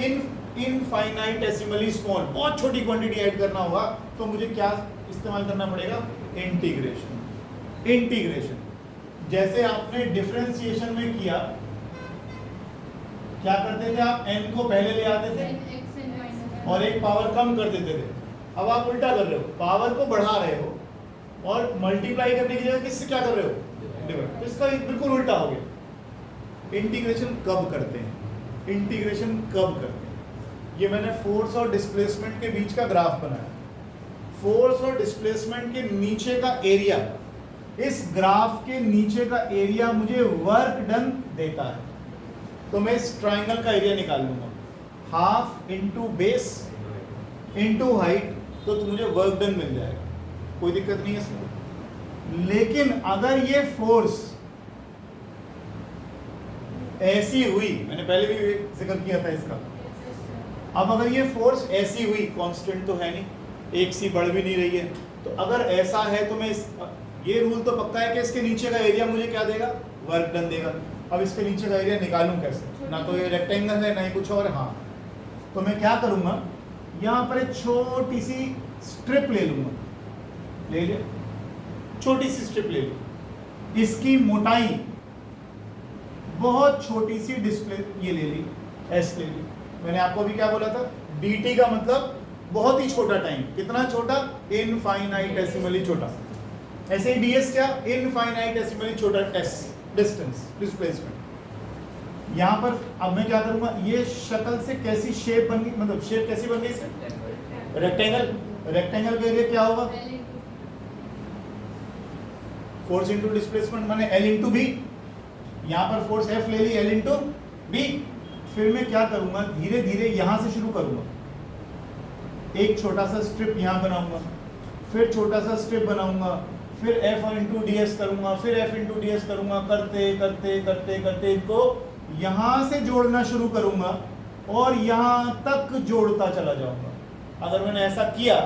इनफाइनाइटेसिमली स्मॉल, बहुत छोटी क्वांटिटी ऐड करना होगा, तो मुझे क्या इस्तेमाल करना पड़ेगा? इंटीग्रेशन। इंटीग्रेशन जैसे आपने डिफरेंशिएशन में किया, क्या करते थे आप? n को पहले ले आते थे और एक पावर कम कर देते थे। अब आप उल्टा कर रहे हो, पावर को बढ़ा रहे हो और मल्टीप्लाई करने की जगह किससे क्या कर रहे हो? डिवाइड। इसका बिल्कुल उल्टा हो गया। इंटीग्रेशन कब करते हैं? इंटीग्रेशन कब करते हैं? ये मैंने फोर्स और डिस्प्लेसमेंट के बीच का ग्राफ बनाया। फोर्स और डिस्प्लेसमेंट के नीचे का एरिया, इस ग्राफ के नीचे का एरिया मुझे वर्क डन देता है। तो मैं इस ट्राइंगल का एरिया निकाल लूंगा, half into base into height, तो मुझे वर्क डन मिल जाएगा। कोई दिक्कत नहीं है इसमें। लेकिन अगर ये फोर्स ऐसी हुई, मैंने पहले भी जिक्र किया था इसका, अब अगर ये फोर्स ऐसी हुई, कांस्टेंट तो है नहीं, एक सी बढ़ भी नहीं रही है, तो अगर ऐसा है तो मैं ये रूल तो पक्का है कि इसके नीचे का एरिया मुझे क्या देगा? वर्क डन देगा। अब इसके नीचे का एरिया निकालूं कैसे? ना तो ये रेक्टेंगल है ना ही कुछ और। हाँ, तो मैं क्या करूंगा, यहाँ पर एक छोटी सी स्ट्रिप ले लूंगा, ले लिया, छोटी सी स्ट्रिप ले ली, इसकी मोटाई बहुत छोटी सी डिस्प्ले ये ले ली, एस ले ली। मैंने आपको अभी क्या बोला था? dt का मतलब बहुत ही छोटा टाइम। कितना छोटा? इनफाइनाइटेसिमली छोटा। ऐसे ही ds क्या? इनफाइनाइटेसिमली छोटा s, डिस्टेंस, डिस्प्लेसमेंट। यहाँ पर अब मैं क्या करूंगा, ये शक्ल से कैसी शेप बन गई, मतलब शेप कैसी बन गई इससे? रेक्टेंगल। रेक्टेंगल का एरिया क्या होगा? फोर्स इंटू डिस्प्लेसमेंट माने L इंटू बी। यहाँ पर फोर्स F ले ली, L इंटू बी। फिर मैं क्या करूंगा, धीरे धीरे यहाँ से शुरू करूंगा, एक छोटा सा स्ट्रिप यहाँ बनाऊंगा, फिर छोटा सा स्ट्रिप बनाऊंगा, फिर F इंटू डी एस करूंगा, फिर F इंटू डी एस करूंगा, करते करते करते करते इनको यहाँ से जोड़ना शुरू करूंगा और यहाँ तक जोड़ता चला जाऊंगा। अगर मैंने ऐसा किया,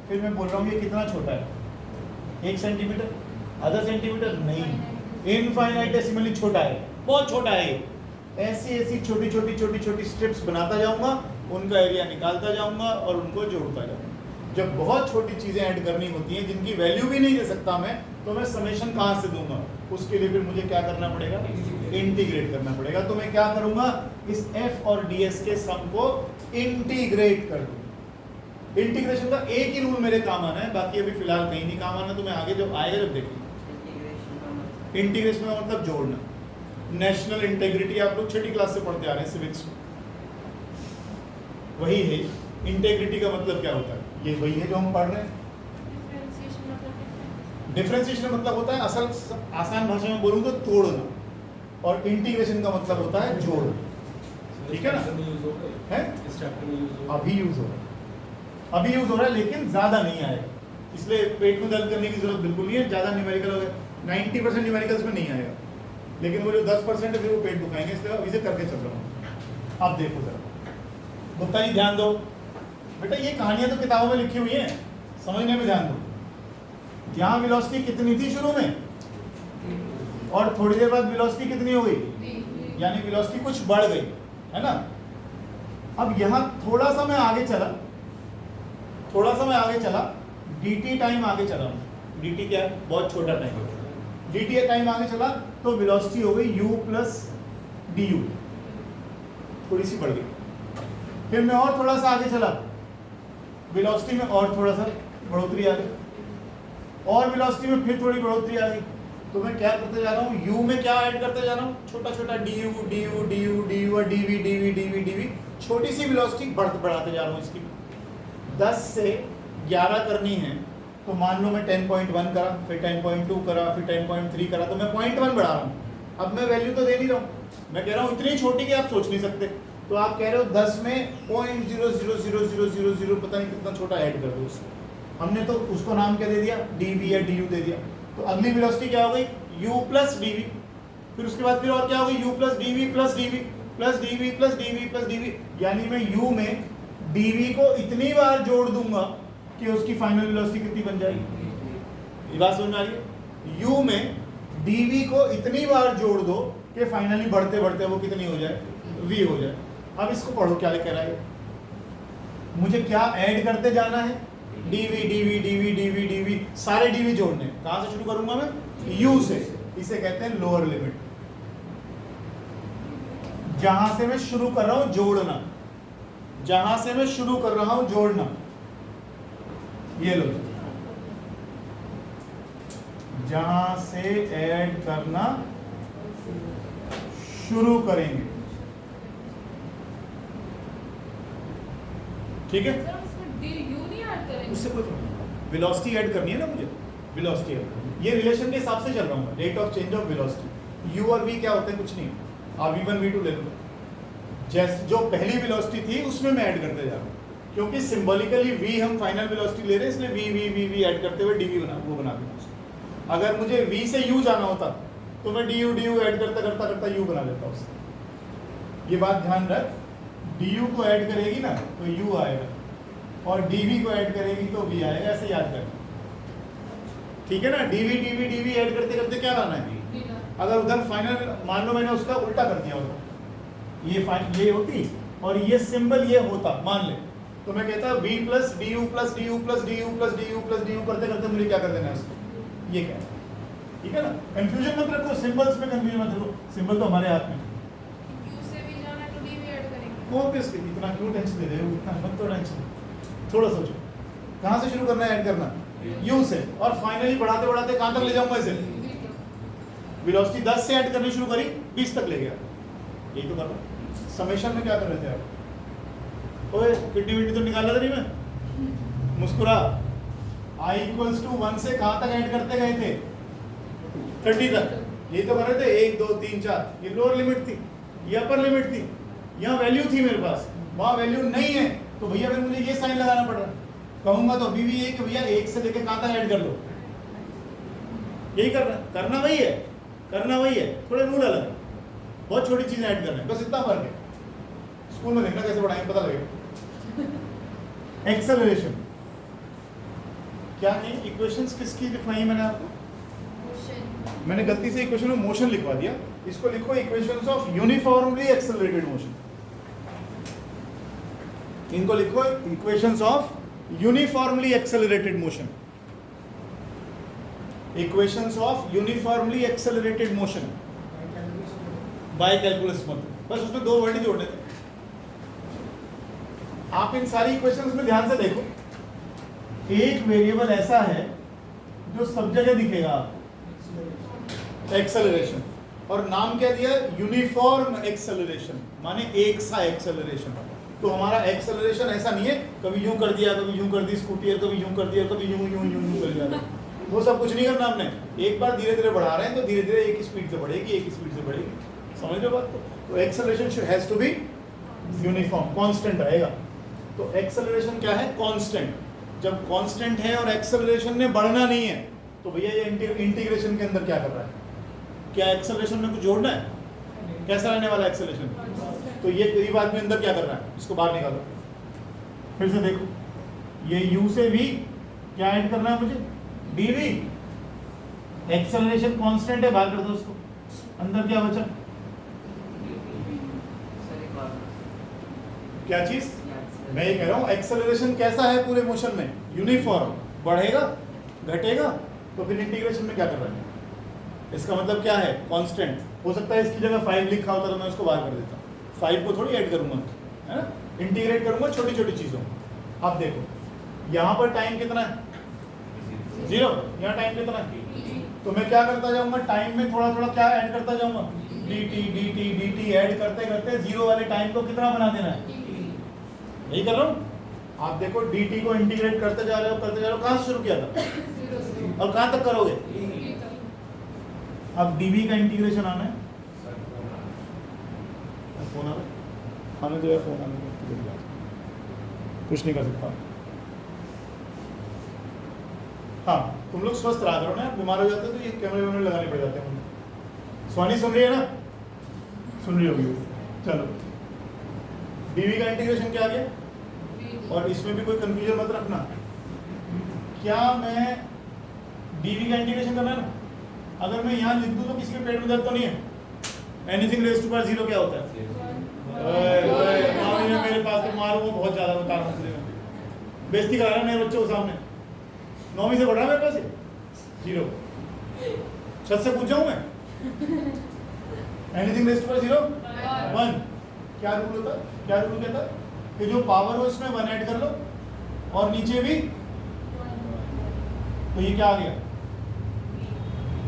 फिर मैं बोल रहा हूँ ये कितना छोटा है? 1 सेंटीमीटर, आधा सेंटीमीटर नहीं, इनफाइनाइटेसिमली छोटा है, बहुत छोटा है। ऐसी ऐसी छोटी छोटी छोटी छोटी स्ट्रिप्स बनाता जाऊंगा, उनका एरिया निकालता जाऊंगा और उनको जोड़ता जाऊंगा। जब बहुत छोटी चीजें ऐड करनी होती हैं जिनकी वैल्यू भी नहीं दे सकता मैं, तो मैं समेशन कहाँ से दूंगा? उसके लिए फिर मुझे क्या करना पड़ेगा? इंटीग्रेट करना पड़ेगा। तो मैं क्या करूंगा, इस f और ds के सम को इंटीग्रेट कर दूंगा। इंटीग्रेशन का एक ही रूल मेरे काम आना है, बाकी अभी फिलहाल कहीं नहीं काम आना, तो मैं आगे जब आएगा जब देखूंगा। इंटीग्रेशन का मतलब जोड़ना। नेशनल इंटेग्रिटी आप लोग 6ठी क्लास से पढ़ते आ रहे हैं सिविक्स में, वही है। इंटेग्रिटी का मतलब क्या होता है? ये वही है जो हम पढ़ रहे हैं। डिफरेंशिएशन का मतलब होता है, असल आसान भाषा में बोलूं तो तोड़ना, और इंटीग्रेशन का मतलब होता है जोड़ना। ठीक है ना? है अभी यूज हो रहा है, अभी यूज हो रहा है, लेकिन ज्यादा नहीं आएगा, इसलिए पेट में दर्द करने की जरूरत बिल्कुल नहीं है। ज्यादा न्यूमेरिकल हो गया, 90% न्यूमेरिकल्स में नहीं आएगा, लेकिन वो जो 10% है फिर वो पेट दुखाएंगे, इसलिए अभी से करके चल रहा हूँ। आप देखो जरा, गुप्ता जी ध्यान दो बेटा, ये कहानियां तो किताबों में लिखी हुई हैं, समझने में ध्यान दो। यहाँ वेलोसिटी कितनी थी शुरू में? और थोड़ी देर बाद वेलोसिटी कितनी हो गई, यानी वेलोसिटी कुछ बढ़ गई, है ना। अब यहाँ थोड़ा सा मैं आगे चला, dt टाइम आगे चला, dt क्या है, बहुत छोटा टाइम, dt टाइम आगे चला तो वेलोसिटी हो गई u प्लस du, थोड़ी सी बढ़ गई। फिर मैं और थोड़ा सा आगे चला, वेलोसिटी में और थोड़ा सा बढ़ोतरी आ गई, और वेलोसिटी में फिर थोड़ी बढ़ोतरी आ गई। तो मैं क्या करते जा रहा हूँ, u में क्या ऐड करते जा रहा हूँ, छोटा छोटा du du du du और dv dv dv dv, छोटी सी वेलोसिटी बढ़ाते जा रहा हूँ। इसकी 10 से 11 करनी है तो मान लो मैं 10.1 करा, फिर 10.2 करा, फिर 10.3 करा, तो मैं 0.1 बढ़ा रहा हूँ। अब मैं वैल्यू तो दे नहीं रहा हूँ, मैं कह रहा हूँ इतनी छोटी कि आप सोच नहीं सकते। तो आप कह रहे हो 10 में 0.00000 पता नहीं कितना छोटा ऐड कर दो उसमें, हमने तो उसको नाम क्या दे दिया, dv या du दे दिया। तो अगली वेलोसिटी क्या हो गई, u प्लस dv, फिर उसके बाद फिर और क्या हो गई, u plus dv plus dv plus dv plus dv plus dv, यानी मैं u में dv को इतनी बार जोड़ दूंगा कि उसकी फाइनल वेलोसिटी कितनी बन जाएगी। ये बात समझ में आ रही है, u में dv को इतनी बार जोड़ दो कि फाइनली बढ़ते बढ़ते वो कितनी हो जाए, v हो जाए। अब इसको पढ़ो क्या कह रहा है, मुझे क्या ऐड करते जाना है, dv dv dv dv dv, सारे dv जोड़ने। कहां से शुरू करूंगा मैं, u से, इसे कहते हैं लोअर लिमिट, जहां से मैं शुरू कर रहा हूं जोड़ना, जहां से मैं शुरू कर रहा हूं जोड़ना, ये लो, जहां से ऐड करना शुरू करेंगे, ठीक है। सर उसमें du नहीं ऐड करेंगे, उससे कोई वेलोसिटी ऐड करनी है ना मुझे, वेलोसिटी ऐड, ये रिलेशन के हिसाब से चल रहा हूँ, rate of change of velocity. u और v क्या होते हैं, कुछ नहीं, आप v1 v2 ले लो, जैसे जो पहली वेलोसिटी थी उसमें मैं ऐड करते जा रहा हूँ, क्योंकि सिंबॉलिकली v हम फाइनल वेलोसिटी ले रहे हैं, इसलिए v ऐड करते हुए dv बना देना। अगर मुझे v से u जाना होता तो मैं du ऐड करता u बना देता उससे। ये बात ध्यान रख, du को ऐड करेगी ना तो u आएगा, और dv को ऐड करेगी तो v आएगा, ऐसे याद कर, ठीक है ना। dv ऐड करते करते क्या लाना है, अगर उधर फाइनल मान लो मैंने उसका उल्टा कर दिया होता, ये होती और ये सिंबल ये होता मान ले, तो मैं कहता v plus du plus du plus du plus du plus du करते करते मुझे क्या कर देना है उसको, ये क्या है, ठीक है ना। कंफ्यूजन मत रखो, सिंबल्स में कंफ्यूजन मत रखो, सिंबल तो हमारे हाथ में। u से भी जाना है तो dv ऐड करेंगे। ऑब्वियसली, इतना क्यों टेंशन ले रहे हो, इतना मत तो टेंशन, थोड़ा सोचो कहाँ से शुरू करना है ऐड करना, u से, और फाइनली बढ़ाते बढ़ाते कहाँ तक ले जाऊंगा इसे, वेलोसिटी 10 से ऐड करनी शुरू करी 20 तक ले गया, यही तो कर रहा हूँ। समेशन में क्या कर रहे थे आप, ओए किड्डी विड्डी तो निकाला था नहीं मैं, मुस्कुरा, i इक्वल्स टू 1 से कहाँ तक ऐड करते गए थे, 30 तक, यही तो कर रहे थे, 1 2 3 4, ये लोअर लिमिट थी, ये अपर लिमिट थी, यहाँ वैल्यू थी मेरे पास, वहाँ वैल्यू नहीं है, तो भैया फिर मुझे ये साइन लगाना पड़ रहा है। कहूंगा तो अभी भी ये कि भैया 1 से लेकर कहाँ तक ऐड कर लो, यही करना वही है, करना वही है, थोड़े रूल अलग है, बहुत छोटी चीजें ऐड करना है, बस इतना फर्क है। स्कूल में देखना कैसे पढ़ाएंगे पता लगेगा। एक्सेलरेशन क्या है, इक्वेशंस किसकी लिखवाई मैंने आपको, मैंने गलती से इक्वेशन में मोशन लिखवा दिया, इसको लिखो equations of uniformly accelerated motion, इनको लिखो equations of uniformly accelerated motion, equations of uniformly accelerated motion by calculus मत, बस उसमें 2 वर्ड ही जोड़ने थे। आप इन सारी इक्वेशंस में ध्यान से देखो, एक वेरिएबल ऐसा है जो सब जगह दिखेगा, एक्सेलरेशन, और नाम क्या दिया, यूनिफॉर्म एक्सेलरेशन, माने एक सा एक्सेलरेशन। तो हमारा एक्सेलरेशन ऐसा नहीं है कभी यूं कर दिया, कभी यूं कर दी स्कूटी, कभी यूं कर दिया, कभी यूं यूं यूं यूं कर दिया, वो सब कुछ नहीं करना हमने, एक बार धीरे धीरे बढ़ा रहे हैं तो धीरे धीरे एक ही स्पीड से बढ़ेगी, एक ही स्पीड से बढ़ेगी, समझ लो बात को। तो acceleration has to be uniform, constant रहेगा। तो एक्सेलरेशन क्या है, कांस्टेंट। जब कांस्टेंट है और एक्सेलरेशन ने बढ़ना नहीं है तो भैया ये इंटीग्रेशन के अंदर क्या कर रहा है, क्या एक्सेलरेशन में कुछ जोड़ना है, कैसा रहने वाला एक्सेलरेशन, तो ये करीब आदमी अंदर क्या कर रहा है, इसको बाहर निकालो, फिर से देखो, ये u से v क्या ऐड करना है मुझे, dv, एक्सेलरेशन कांस्टेंट है, बाहर कर दो उसको, अंदर क्या बचा? सर एक और क्या चीज? याद मैं ये कह रहा हूँ एक्सेलरेशन कैसा है पूरे मोशन में? यूनिफॉर्म। बढ़ेगा घटेगा तो फिर इंटीग्रेशन में क्या कर रहा है? इसका मतलब क्या है? कांस्टेंट। हो सकता है इसकी जगह 5 लिखा होता तो मैं उसको बाहर कर देता। 5 को थोड़ी ऐड करूंगा, है ना? इंटीग्रेट करूंगा छोटी छोटी चीजों। अब देखो यहाँ पर टाइम कितना है? 0। यहाँ टाइम कितना है? तो मैं क्या करता जाऊंगा? टाइम में थोड़ा थोड़ा क्या ऐड करता जाऊंगा? dt ऐड करते करते 0 वाले टाइम को कितना बना देना है? यही कर रहा हूँ। आप देखो dt को इंटीग्रेट करते जा रहे हो कहाँ से शुरू किया था और कहाँ तक करोगे? अब dv का इंटीग्रेशन आना है। फोन आ रहा है? आने दो यार, फोन आने दो, कुछ नहीं कर सकता। हाँ तुम लोग स्वस्थ रहा करो ना, बीमार हो जाते हो तो ये कैमरे वैमरे लगाने पड़ जाते हैं। सोनी सुन रही है ना? सुन रही होगी। चलो dv का इंटीग्रेशन क्या आ गया? और इसमें भी कोई कंफ्यूजन मत रखना। क्या मैं dv का इंटीग्रेशन करना है ना? अगर मैं यहाँ लिख दूँ तो किसी के पेट में दर्द तो नहीं है? एनीथिंग रेज़ टू पावर 0 क्या होता है? मेरे पास तो मारूंगा बहुत ज्यादा, बता रहा हूँ। बेइज्जती करा रहा है मेरे बच्चों के सामने। 9वीं से पढ़ रहा है मेरे पास 0। छत से पूछ जाऊँ मैं? Anything raise to power 0 1। क्या रूल होता है? क्या रूल कहता है कि जो पावर हो इसमें 1 ऐड कर लो और नीचे भी। तो ये क्या आ गया?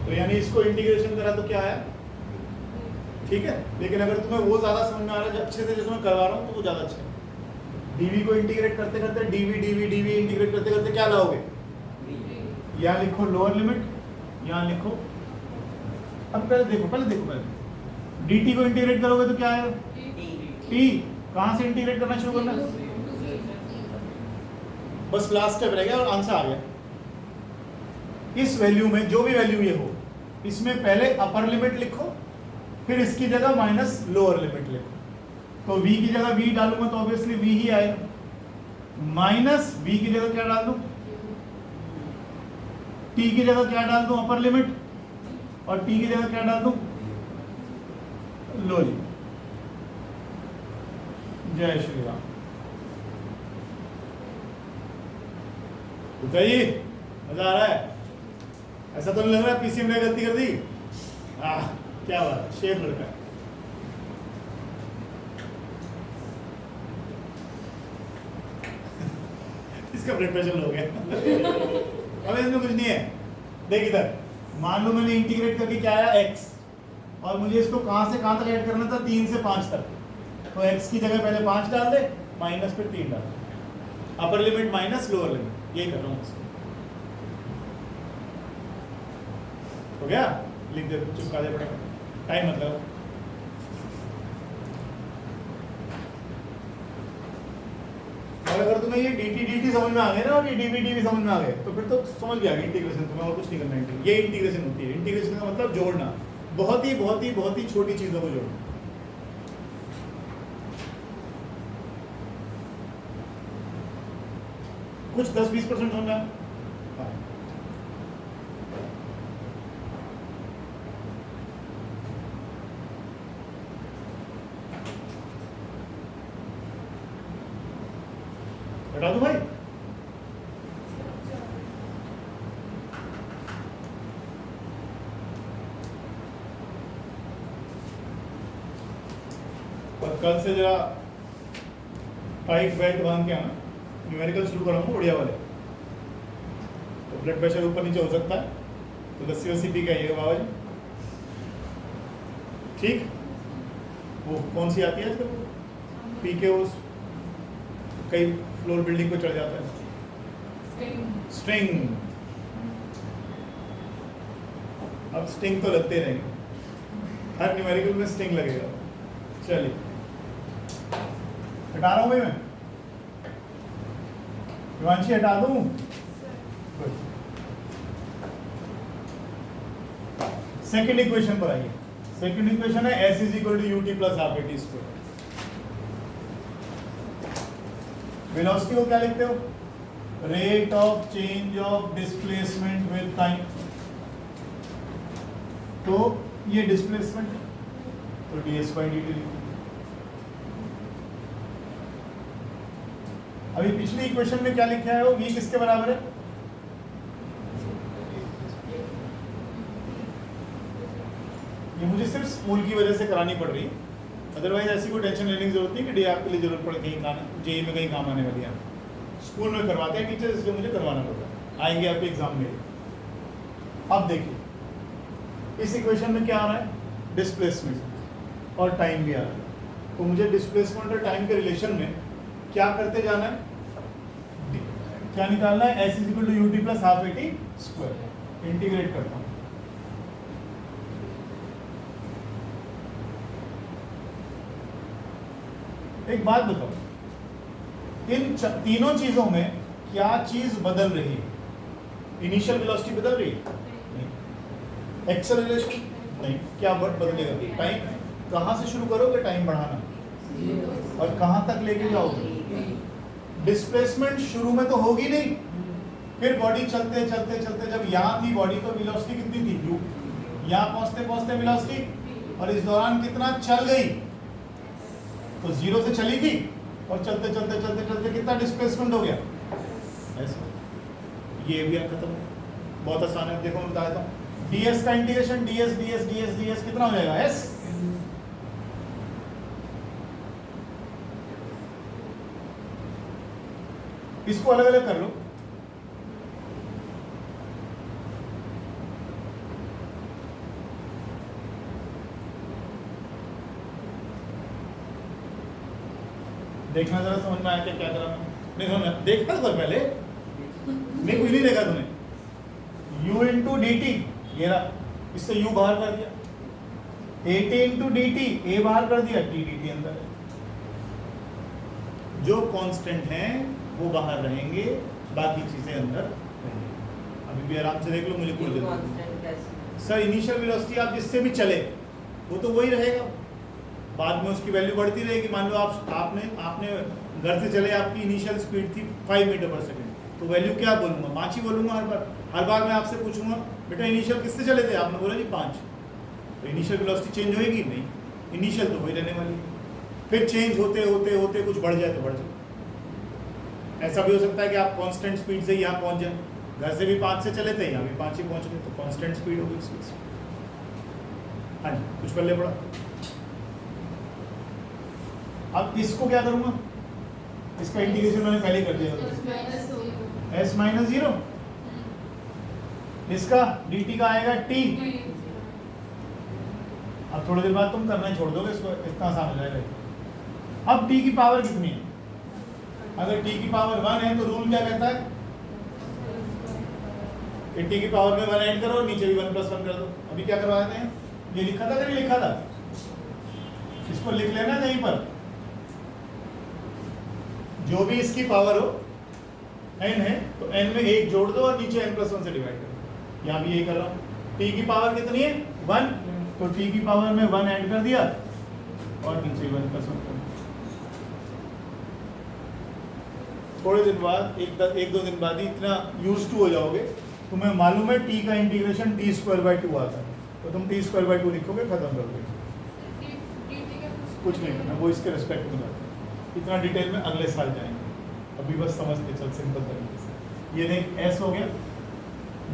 तो यानी इसको इंटीग्रेशन करा तो क्या आया? ठीक है। लेकिन अगर तुम्हें वो ज्यादा समझ में आ रहा है अच्छे से जैसे मैं करवा रहा हूँ तो वो ज्यादा अच्छा है। dv को इंटीग्रेट करते करते dv इंटीग्रेट करते करते क्या लाओगे? यहाँ लिखो लोअर लिमिट, यहाँ लिखो। अब पहले देखो dt को इंटीग्रेट करोगे तो क्या आएगा? t। कहाँ से इंटीग्रेट करना शुरू करना? बस लास्ट स्टेप रह गया और आंसर आ गया। इस वैल्यू में जो भी वैल्यू ये हो, इसमें पहले अपर लिमिट लिखो, फिर इसकी जगह माइनस लोअर लिमिट लिखो। तो v की जगह v डालूंगा तो ऑब्वियसली v ही आएगा। माइनस v की जगह क्या डाल दूं? t की जगह क्या डाल दूं? Upper limit. और t की जगह क्या डाल दूं? Lower limit. जय श्री राम। बताइए मजा आ रहा है? ऐसा तो नहीं लग रहा पीसीएम ने गलती कर दी? क्या बात, शेर लड़का है। इसका ब्लड प्रेशर लो गया। अब इसमें कुछ नहीं है। देख इधर, मान लो मैंने इंटीग्रेट करके क्या आया x, और मुझे इसको कहां से कहां तक ऐड करना था? 3 से 5 तक। तो x की जगह पहले 5 डाल दे, माइनस फिर 3 डाल दे। Upper limit minus lower limit, यही कर रहा हूँ इसको। हो गया? लिख दे, चिपका दे पड़ेगा, टाइम मतलब। और अगर तुम्हें ये dt समझ में आ गए ना और ये dv भी समझ में आ गए तो फिर तो समझ गया कि इंटीग्रेशन तुम्हें और कुछ नहीं करना है। ये इंटीग्रेशन होती है। इंटीग्रेशन का मतलब जोड़ना, बहुत ही छोटी चीजों को जोड़ना। कुछ 10-20% होना। बता दो भाई। और कल से जरा टाइट बेल्ट बांध के आना। न्यूमेरिकल शुरू कराऊंगा बढ़िया वाले। तो ब्लड प्रेशर ऊपर नीचे हो सकता है तो लस्सी वस्सी पी के आइएगा बाबा जी। ठीक। वो कौन सी आती है आजकल? पी के उस कई फ्लोर बिल्डिंग को चढ़ जाता है। स्ट्रिंग। अब स्टिंग तो लगते रहेंगे, हर न्यूमेरिकल में स्टिंग लगेगा। चलिए हटा रहा हूं भाई मैं। हिमांशी हटा दूं? सेकंड इक्वेशन पर आइए। सेकंड इक्वेशन है s is equal to ut plus half at square. Velocity को क्या लिखते हो? Rate of change of displacement with time. तो ये डिस्प्लेसमेंट है, तो ds बाई dt लिखो। अभी पिछली इक्वेशन में क्या लिखा है वो v किसके बराबर है? ये मुझे सिर्फ स्कूल की वजह से करानी पड़ रही है, अदरवाइज ऐसी कोई टेंशन लेने की जरूरत नहीं कि डी आपके लिए जरूरत पड़े कहीं जेई में कहीं काम आने वाली है। स्कूल में करवाते हैं टीचर, इसलिए मुझे करवाना पड़ता है, आएंगे आपके एग्जाम में। अब देखिए इस इक्वेशन में क्या आ रहा है? डिस्प्लेसमेंट और टाइम भी आ रहा है। तो मुझे डिस्प्लेसमेंट और टाइम के रिलेशन में क्या करते जाना है? क्या निकालना है? s equal to ut plus half at square. Integrate करता हूँ। एक बात बताओ, इन तीनों चीजों में क्या चीज बदल रही है? इनिशियल वेलोसिटी बदल रही है? नहीं। एक्सेलरेशन? नहीं। क्या बदलेगा? टाइम। कहां से शुरू करोगे टाइम बढ़ाना और कहां तक लेके जाओगे? डिस्प्लेसमेंट शुरू में तो होगी नहीं, फिर बॉडी चलते चलते चलते जब यहाँ थी बॉडी तो वेलोसिटी कितनी थी? u। यहाँ पहुंचते पहुंचते वेलोसिटी, और इस दौरान कितना चल गई? तो 0 से चली थी और चलते चलते चलते चलते कितना डिस्प्लेसमेंट हो गया? ऐसे। ये भी खत्म हो, बहुत आसान है। देखो मैं बता देता हूँ, ds का integration ds ds ds ds कितना हो जाएगा? s। इसको अलग अलग कर लो। देखना जरा समझ में आया क्या करा मैं? नहीं देखना तो पहले, मैं कुछ नहीं देखा तूने। u इंटू डी टी, ये रहा, इससे u बाहर कर दिया। at into D T, a बाहर कर दिया, t dt अंदर है। जो कांस्टेंट हैं वो बाहर रहेंगे, बाकी चीजें अंदर रहेंगी। अभी भी आराम से देख लो, मुझे कोई जरूरत नहीं। सर इनिशियल वेलोसिटी आप जिससे भी चले वो तो वही रहेगा, बाद में उसकी वैल्यू बढ़ती रहेगी। मान लो आपने घर से चले, आपकी इनिशियल स्पीड थी 5 मीटर पर सेकंड, तो वैल्यू क्या बोलूँगा? 5 ही बोलूँगा हर बार मैं आपसे पूछूंगा बेटा इनिशियल किससे चले थे? आपने बोला जी 5, तो इनिशियल वेलोसिटी चेंज होएगी नहीं, इनिशियल तो वही रहने वाली है। फिर चेंज होते होते होते कुछ बढ़ जाए तो बढ़ जाए। ऐसा भी हो सकता है कि आप कांस्टेंट स्पीड से यहाँ पहुँच जाए, घर से भी 5 से चले थे, यहाँ भी 5 ही पहुँच गए, तो कांस्टेंट स्पीड होगी इसकी। हाँ जी, कुछ पहले पढ़ा। अब इसको क्या करूँगा? इसका इंटीग्रेशन मैंने पहले कर दिया, s माइनस 0, इसका dt का आएगा t। अब थोड़ी देर बाद तुम करना ही छोड़ दोगे इसको, इतना आसान हो जाएगा। अब t की पावर कितनी है? अगर t की पावर 1 है तो रूल क्या कहता है कि t की पावर में 1 ऐड करो और नीचे भी 1 प्लस 1 कर दो। अभी क्या करवाते हैं? ये लिखा था कि नहीं लिखा था? इसको लिख लेना यहीं पर, जो भी इसकी पावर हो n है तो n में 1 जोड़ दो और नीचे n प्लस 1 से डिवाइड करो। यहाँ भी यही कर रहा हूँ। t की पावर कितनी है? 1, तो t की पावर में 1 ऐड कर दिया और नीचे 1 प्लस 1 कर दिया। थोड़े दिन बाद, एक दो दिन बाद ही इतना यूज टू हो जाओगे, तुम्हें मालूम है t का इंटीग्रेशन t स्क्वायर बाई 2 आता है, तो तुम t स्क्वायर बाई 2 लिखोगे, खत्म कर दोगे। कुछ नहीं करना, वो इसके रिस्पेक्ट में जाता है। इतना डिटेल में अगले साल जाएंगे, अभी बस समझ के चल सिंपल तरीके से। ये देख s हो गया,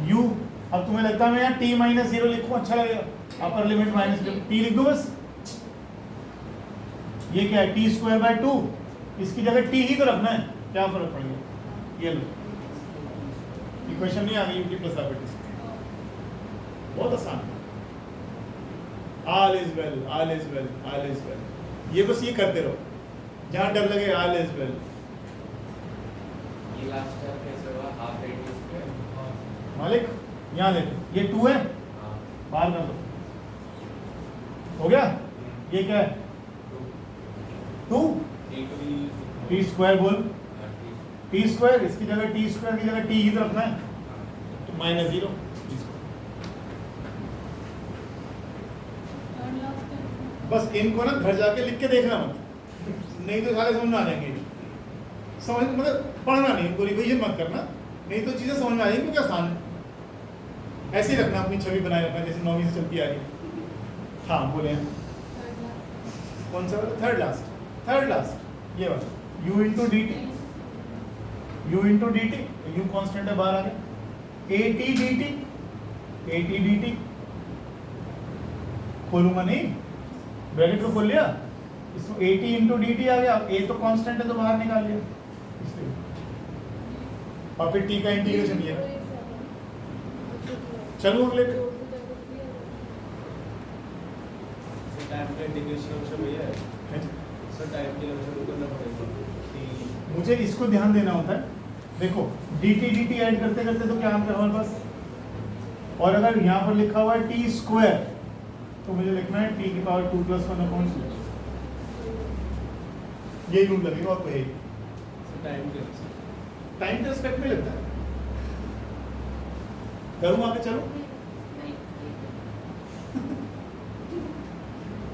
u। अब तुम्हें लगता है मैं यहाँ t माइनस 0 लिखूँ, अच्छा लगेगा? अपर लिमिट माइनस t लिख दो बस। ये क्या है? t स्क्वायर बाय 2, इसकी जगह t ही तो रखना है, क्या फर्क पड़ गया? ये लो, इक्वेशन नहीं आ गई ut प्लस हाफ at। बहुत आसान, all is well, all is well, all is well. ये बस ये करते रहो, जहाँ डर लगे ऑल इज वेल। ये लास्ट स्टेप कैसे हुआ? Half at square. मालिक यहाँ देखो, ये 2 है, हाँ, बाहर कर दो, हो गया? ये क्या है? 2 t स्क्वायर बोल, t स्क्वायर, इसकी जगह t स्क्वायर की जगह t ही तो रखना है, तो माइनस 0। बस इनको ना घर जाके लिख के देखना मत, नहीं तो सारे समझ में आ जाएंगे। समझ मतलब पढ़ना नहीं, इनको रिवीजन मत करना, नहीं तो चीज़ें समझ में आ जाएंगी, क्योंकि आसान है। ऐसे ही रखना, अपनी छवि बनाए रखना जैसे 9वीं से चलती आ रही है। हाँ बोले हैं, कौन सा वाला? थर्ड लास्ट, ये वाला u into D T, u into D T, you constant है बाहर आ गया, ए टी डी टी, खोलूंगा नहीं, ब्रैकेट को खोल लिया, इसमें A T into D T आ गया, ए तो कांस्टेंट है तो बाहर निकाल लिया इसलिए, और फिर टी का इंटीग्रेशन ये है। चलो अगले पे, टाइम का इंटीग्रेशन ऑप्शन भैया है सर, टाइम के ऑप्शन करना पड़ेगा कि मुझे इसको ध्यान देना होता है। देखो डी टी ऐड करते करते तो क्या आंसर हमारे पास, और अगर यहाँ पर लिखा हुआ है टी स्क्वायर तो मुझे लिखना है टी की पावर 2 + 1 अपॉन 2, यही रूल लगेगा और कोई टाइम के रिस्पेक्ट में लगता है। करूँ आगे, चलो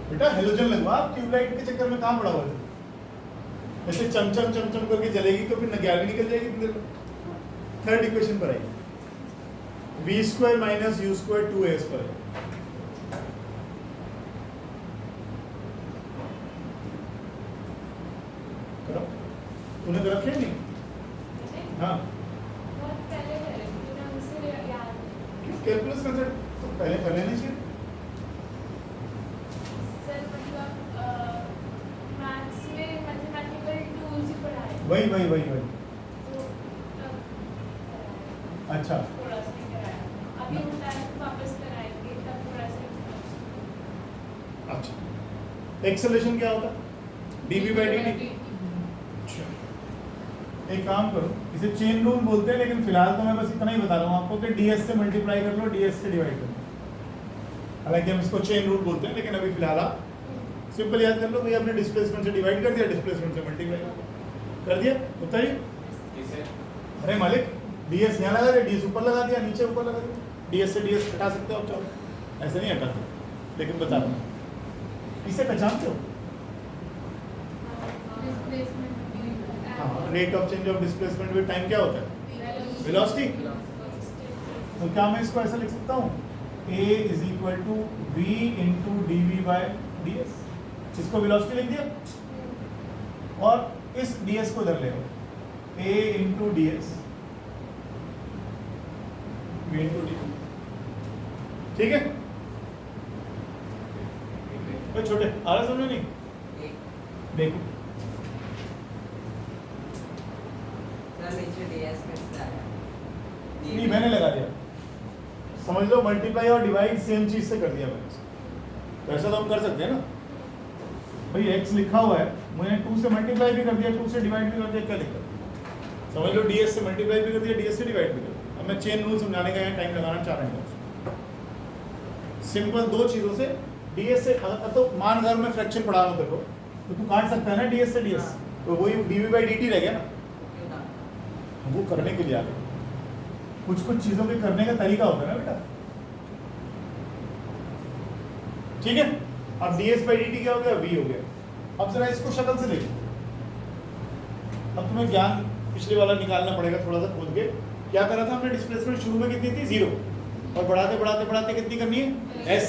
बेटा हेलोजन लगवा, ट्यूबलाइट के चक्कर में कहाँ पड़ा हुआ है, ऐसे चमचम चमचम करके जलेगी तो फिर नग्याली निकल जाएगी इतनी देर में। थर्ड इक्वेशन पर आइए, v² - u² 2a² करो, तूने तो रखे नहीं? हाँ, बहुत पहले है, मुझे हमसे याद है। क्यों कैलकुलस मेथड तो पहले कर लेना चाहिए। सर मतलब मैथ्स में मैथमेटिकल टूल्स ही पढ़ाए, वही तो अच्छा, थोड़ा सा नहीं कराया, अभी होता है तो वापस कराएंगे, तब थोड़ा सा अच्छा एक्सेलरेशन क्या होता है? dv/dt। एक काम करो, इसे चेन रूल बोलते हैं, लेकिन फिलहाल तो मैं बस इतना ही बता रहा हूँ आपको कि ds से मल्टीप्लाई कर लो, ds से डिवाइड कर लो। हालांकि हम इसको चेन रूल बोलते हैं, लेकिन अभी फिलहाल आप सिंपल याद कर लो, भैया आपने डिस्प्लेसमेंट से डिवाइड कर दिया, डिस्प्लेसमेंट से मल्टीप्लाई कर दिया, उत्तर ही। किसे अरे मालिक, ds यहाँ लगा दिया, ds ऊपर लगा दिया, नीचे ऊपर लगा दिया, ds से ds हटा सकते हो आप चाहो, ऐसे नहीं हटाते, लेकिन बता रहा हूँ इसे पहचानते हो। हाँ, rate of change of displacement with time क्या होता है? वेलोसिटी। तो क्या मैं इसको ऐसा लिख सकता हूँ, a = v × dv/ds, इसको वेलोसिटी लिख दिया, और इस ds को इधर ले आओ, a × ds v × dv, ठीक है भाई? छोटे आ रहा समझ नहीं? देखो सर नीचे ds कैसे आया? नहीं, मैंने लगा दिया, समझ लो मल्टीप्लाई और डिवाइड सेम चीज से कर दिया मैंने। तो ऐसा तो हम कर सकते हैं ना भाई, x लिखा हुआ है, मैंने 2 से मल्टीप्लाई भी कर दिया, 2 से डिवाइड भी कर दिया, क्या दिक्कत? समझ लो ds से मल्टीप्लाई भी कर दिया, ds से डिवाइड भी कर दिया। अब मैं चेन रूल समझाने का यहाँ टाइम लगाना चाह रहा हूँ। सिंपल दो चीजों से ds से, अगर तो मान अगर मैं फ्रैक्शन पढ़ा रहा हूँ देखो, तो तू काट सकता है ना ds से ds, तो वही dv/dt रह गया ना। क्यों ना? वो करने के लिए आ गए, कुछ चीजों के करने का तरीका होता है ना बेटा, ठीक है? अब ds/dt क्या हो गया? v हो गया। अब जरा इसको शक्ल से देखो, अब तुम्हें ज्ञान पिछले वाला निकालना पड़ेगा थोड़ा सा खोद के। क्या करा था हमने? डिस्प्लेसमेंट शुरू में कितनी थी? 0, और बढ़ाते बढ़ाते बढ़ाते कितनी करनी है? s।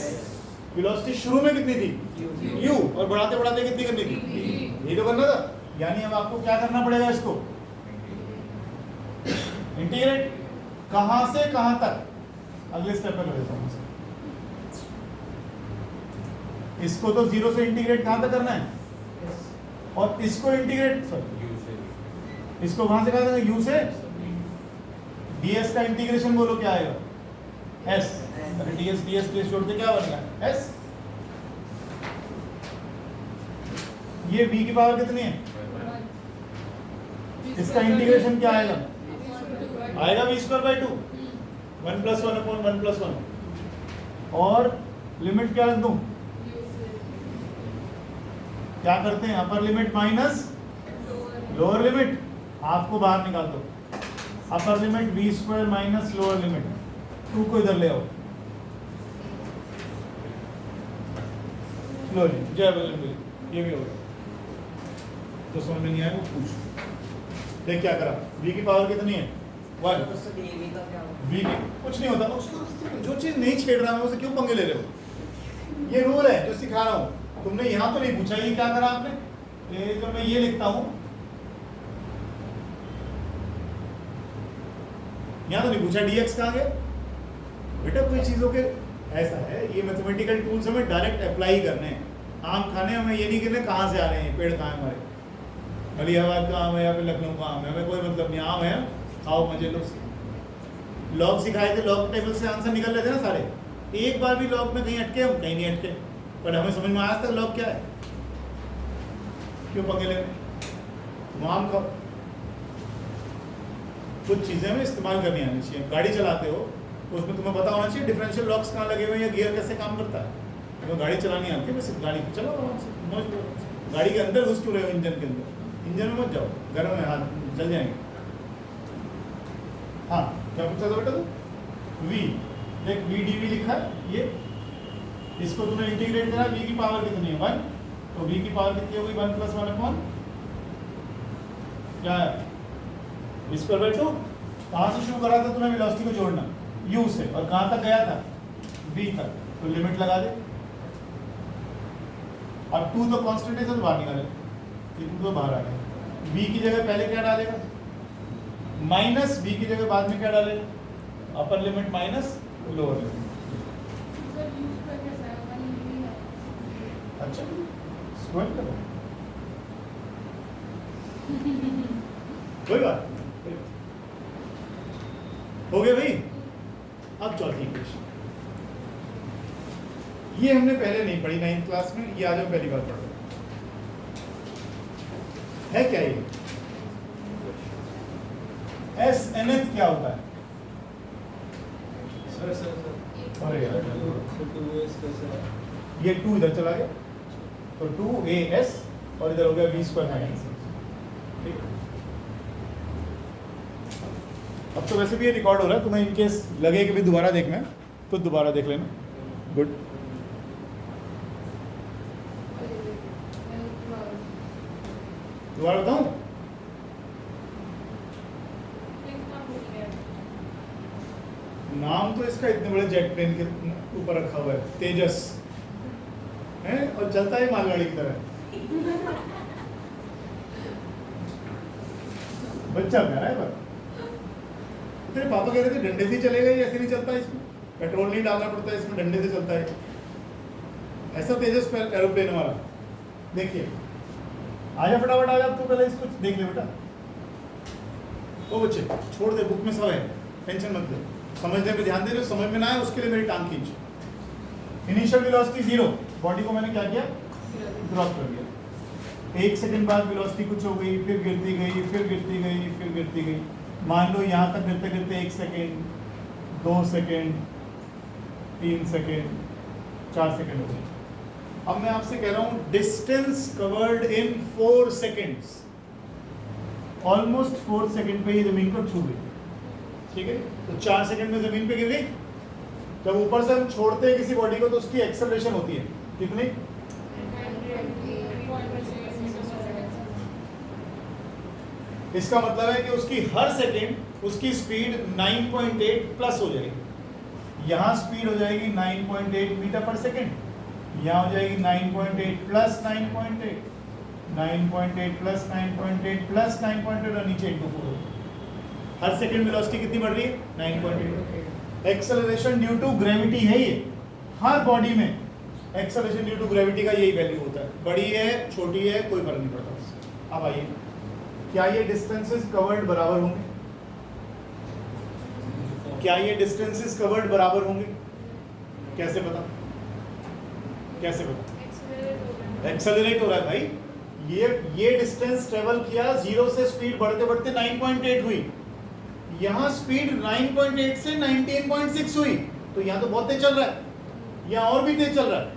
वेलोसिटी शुरू में कितनी थी? u, और बढ़ाते बढ़ाते कितनी करनी थी? ये तो करना था। यानी अब आपको क्या करना पड़ेगा? इसको इंटीग्रेट, कहां से कहां तक? अगले स्टेप पे कर देता हूं। इसको तो 0 से इंटीग्रेट कहां तक करना है, और इसको इंटीग्रेट, सॉरी इसको कहां से कहां तक? u से ds का इंटीग्रेशन बोलो क्या आएगा? s। अरे ds जोड़ते क्या बनेगा? s। ये v की पावर कितनी है? इसका इंटीग्रेशन क्या आएगा? आएगा v²/2, 1 + 1 अपॉन 1 + 1, और लिमिट क्या रख दूं? क्या करते हैं? अपर limit minus lower limit, half को बाहर निकाल दो, upper limit v² minus lower limit 2 को इधर ले आओ। लो जी, जय बजरंग, ये भी हो गया। तो समझ में नहीं आया वो पूछ, देख क्या करा, v की पावर कितनी है? 1। तो dv का क्या होगा? v की कुछ नहीं होता, उसको जो चीज नहीं छेड़ रहा है उसे क्यों पंगे ले रहे हो? ये रूल है जो सिखा रहा हूँ। तुमने यहाँ तो नहीं पूछा ये क्या करा आपने, ये तो मैं ये लिखता हूँ, यहाँ तो नहीं पूछा dx कहाँ गया बेटा। कोई चीजों के ऐसा है, ये मैथमेटिकल टूल्स हमें डायरेक्ट अप्लाई करने हैं। आम खाने हमें ये नहीं कहने कहाँ से आ रहे हैं, पेड़ कहाँ है हमारे, अलीहाबाद का आम है या फिर लखनऊ का आम है, हमें कोई मतलब नहीं। आम है, खाओ मजे लो। लॉग सिखाए थे, लॉग टेबल से आंसर निकल रहे थे ना सारे। एक बार भी लॉग में कहीं अटके हम, कहीं नहीं अटके, पर हमें समझ में आया था लॉग क्या है, क्यों पंगे ले रहे हैं। आम खाओ। कुछ चीज़ें हमें इस्तेमाल करनी आनी चाहिए। गाड़ी चलाते हो तो उसमें तुम्हें पता होना चाहिए डिफरेंशियल लॉक्स कहाँ लगे हुए हैं या गियर कैसे काम करता है। तुम्हें गाड़ी चलानी आती है, बस गाड़ी चलाओ आराम से, मौज करो। गाड़ी के अंदर घुस क्यों रहे हो, इंजन के अंदर, इंजन में मत जाओ, गर्म है, हाथ जल जाएंगे। हाँ क्या पूछा था बेटा तू, v देख v dv लिखा है, ये इसको तूने इंटीग्रेट करा, v की पावर कितनी है 1, तो v की पावर कितनी होगी 1 + 1 अपॉन क्या है v²/2। कहाँ से शुरू करा था तूने वेलोसिटी को जोड़ना, u से, और कहाँ तक गया था v तक, तो लिमिट लगा दे। अब 2 तो कांस्टेंट है तो बाहर निकाले, ये 2 तो बाहर आ गया। v की जगह पहले क्या डालेगा, माइनस, v की जगह बाद में क्या डालेगा, अपर limit minus lower limit. Sir use पर कैसा है, वन ही है। अच्छा स्क्वायर करो, कोई बात नहीं। हो गया भाई। अब चौथी इक्वेशन, ये हमने पहले नहीं पढ़ी 9th क्लास में, ये आज हम पहली बार पढ़ रहे हैं। क्या ये एस nth क्या होता है, सर अरे यार तो वो इस कैसे है? ये 2 इधर चला गया तो 2as और इधर हो गया v² - 6। ठीक, अब तो वैसे भी ये रिकॉर्ड हो रहा है, तुम्हें इनकेस लगे कि भी दोबारा देखना है तो दोबारा देख लेना। गुड। दोबारा बताऊं, लिखना भूल गया। नाम तो इसका इतने बड़े जेट प्लेन के ऊपर रखा हुआ है, तेजस है, और चलता है मालगाड़ी की तरह। बच्चा प्यारा है पर तेरे पापा कह रहे थे डंडे से चलेगा, ये ऐसे नहीं चलता, इसमें पेट्रोल नहीं डालना पड़ता है, इसमें डंडे से चलता है। ऐसा तेजस एरोप्लेन हमारा। देखिए आजा फटाफट आजा, तू पहले इसको देख ले बेटा। ओ बच्चे छोड़ दे, बुक में सब है, टेंशन मत ले, समझने पे ध्यान दे। जो समझ में ना आए उसके लिए मेरी टांग खींच। इनिशियल वेलोसिटी 0, बॉडी को मैंने क्या किया, ड्रॉप कर दिया। 1 सेकंड बाद वेलोसिटी कुछ हो गई, फिर गिरती गई, फिर गिरती गई, फिर गिरती गई। मान लो यहाँ तक गिरते गिरते 1 सेकंड, 2 सेकंड, 3 सेकंड, 4 सेकंड हो गई। अब मैं आपसे कह रहा हूँ डिस्टेंस कवर्ड इन 4 सेकंड्स, ऑलमोस्ट 4 सेकंड पे ये जमीन को छू गई। ठीक है, तो 4 सेकंड में जमीन पे गिर गई। जब ऊपर से हम छोड़ते हैं किसी बॉडी को तो उसकी एक्सेलरेशन होती है कितनी, इसका मतलब है कि उसकी हर सेकंड उसकी स्पीड 9.8 प्लस हो जाएगी। यहाँ स्पीड हो जाएगी 9.8 मीटर पर सेकंड, यहाँ हो जाएगी 9.8 प्लस 9.8, 9.8 प्लस 9.8 प्लस 9.8 और नीचे इंटू 4। हर सेकंड वेलोसिटी कितनी बढ़ रही है, 9.8। एक्सेलरेशन ड्यू टू ग्रेविटी है ये, हर बॉडी में एक्सेलरेशन ड्यू टू ग्रेविटी का यही वैल्यू होता है। बड़ी है छोटी है कोई फर्क नहीं पड़ता उससे। अब आइए, क्या ये डिस्टेंसेस कवर्ड बराबर होंगे, क्या ये डिस्टेंसेस कवर्ड बराबर होंगे, कैसे पता, कैसे पता, एक्सेलरेट हो रहा है भाई। ये डिस्टेंस ट्रेवल किया, 0 से स्पीड बढ़ते बढ़ते 9.8 हुई, यहाँ स्पीड 9.8 से 19.6 हुई, तो यहाँ तो बहुत तेज चल रहा है, यहाँ और भी तेज चल रहा है,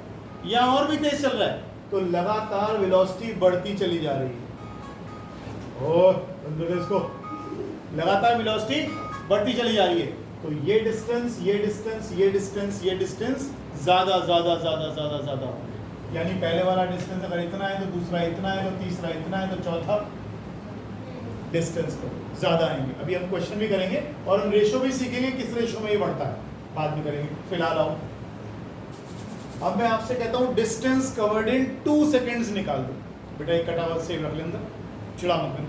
यहाँ और भी तेज चल रहा है, तो लगातार वेलोसिटी बढ़ती चली जा रही है। और इसको लगातार वेलोसिटी बढ़ती चली जा रही है। तो ये डिस्टेंस, ये डिस्टेंस, ये डिस्टेंस, ये डिस्टेंस ज्यादा ज्यादा ज्यादा ज्यादा ज्यादा, यानी पहले वाला डिस्टेंस अगर इतना है तो दूसरा इतना है, तो तीसरा इतना है, तो चौथा डिस्टेंस को ज्यादा आएंगे। अभी हम क्वेश्चन भी करेंगे और हम रेशो भी सीखेंगे, किस रेशो में ये बढ़ता है, बाद में करेंगे। फिलहाल आओ अब मैं आपसे कहता हूँ डिस्टेंस कवर्ड इन 2 सेकेंड्स निकाल दो। बेटा एक कटा हुआ सेव रख ले अंदर, चिड़ा मत कर,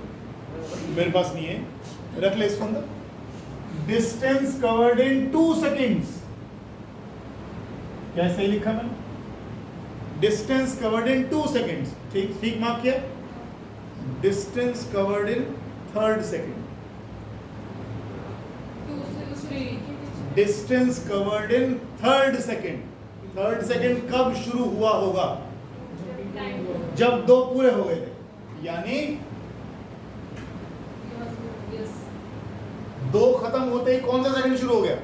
मेरे पास नहीं है, रख ले इसको अंदर। डिस्टेंस कवर्ड इन 2 सेकेंड्स, क्या सही लिखा मैंने? डिस्टेंस कवर्ड इन 2 सेकेंड्स, ठीक ठीक मार्क किया। Distance covered in 3rd second, distance covered in 3rd second. 3rd second कब शुरू हुआ होगा? जब 2 पूरे हो गए थे, यानी 2 खत्म होते ही कौन सा सेकंड शुरू हो गया?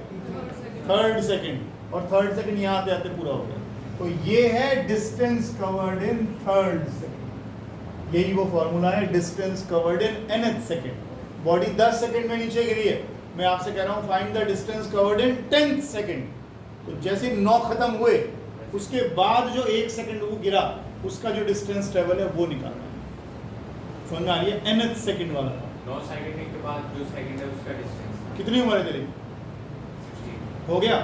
3rd सेकंड, और 3rd सेकंड यहाँ आते आते पूरा हो गया। तो ये है distance covered in 3rd second, यही वो फॉर्मूला है डिस्टेंस कवर्ड इन nth सेकंड। बॉडी 10 सेकंड में नीचे गिरी है, मैं आपसे कह रहा हूँ find the distance covered in 10th second. तो जैसे 9 खत्म हुए उसके बाद जो 1 सेकंड वो गिरा, उसका जो डिस्टेंस ट्रेवल है वो निकालना है। समझ में आ रही है? nth सेकंड वाला 9 सेकंड के बाद जो सेकंड है उसका डिस्टेंस कितनी उम्र है तेरी? 16 हो गया?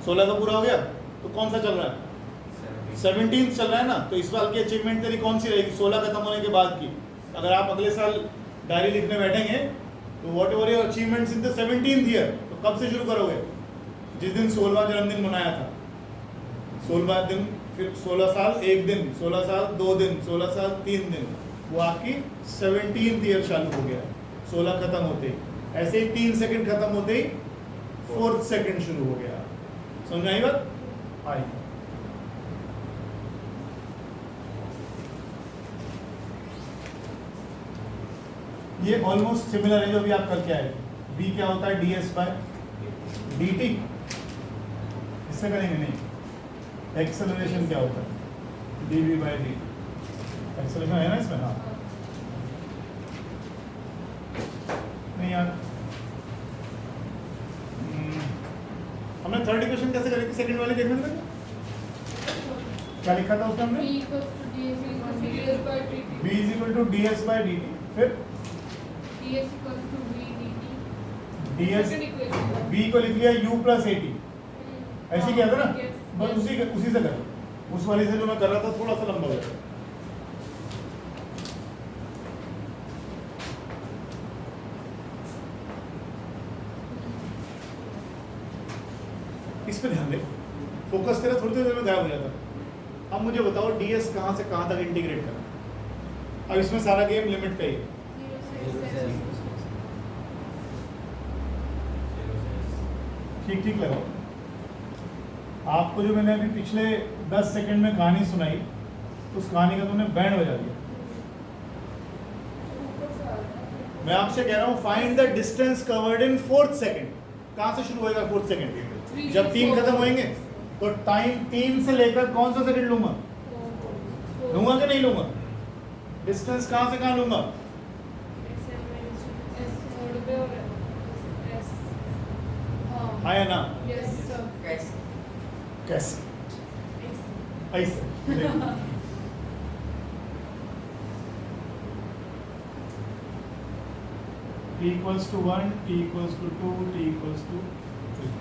16 का पूरा हो गया, तो कौन सा चल रहा है? 17 चल रहा है ना। तो इस बार की अचीवमेंट तेरी कौन सी रहेगी 16 खत्म होने के बाद की? अगर आप अगले साल डायरी लिखने बैठेंगे तो what ever your achievements in the 17th year, तो कब से शुरू करोगे? जिस दिन 16वां जन्मदिन मनाया था, 16वां दिन, फिर 16 साल 1 दिन, 16 साल 2 दिन, 16 साल 3 दिन, वो आपकी 17th ईयर चालू हो गया 16 खत्म होते ही। ऐसे ही 3 सेकंड खत्म होते ही 4th सेकंड शुरू हो गया। समझ में आई बात? आई। ये ऑलमोस्ट सिमिलर है जो भी आप करके आए। b क्या होता है? ds by dt। इससे करेंगे नहीं। एक्सेलरेशन क्या होता है? dv bye dt। एक्सेलरेशन है ना इसमें? हाँ नहीं यार, हमने 3rd इक्वेशन कैसे करी थी? सेकंड वाले देखने में क्या लिखा था उसमें हमने? b is equal to ds by dt, फिर ds b को लिख लिया u प्लस at, ऐसे किया था ना? बस उसी से कर, उस वाले से जो मैं कर रहा था थोड़ा सा लंबा हो गया। इस पे ध्यान दे, फोकस तेरा थोड़ी देर में गायब हो जाता। अब मुझे बताओ ds कहाँ से कहाँ तक इंटीग्रेट करना। अब इसमें सारा गेम लिमिट का ही है। ठीक ठीक लगाओ। आपको जो मैंने अभी पिछले 10 सेकंड में कहानी सुनाई, उस कहानी का तुमने बैंड बजा दिया। मैं आपसे कह रहा हूँ find the distance covered in 4th second. कहाँ से शुरू होएगा 4th सेकंड? जब 3 खत्म होंगे तो टाइम 3 से लेकर कौन सा सेकंड लूंगा? लूंगा कि नहीं लूंगा? डिस्टेंस कहाँ से कहाँ लूंगा? हाँ या ना? कैसे? ऐसे t equals to 1, t equals to 2, t equals to 3।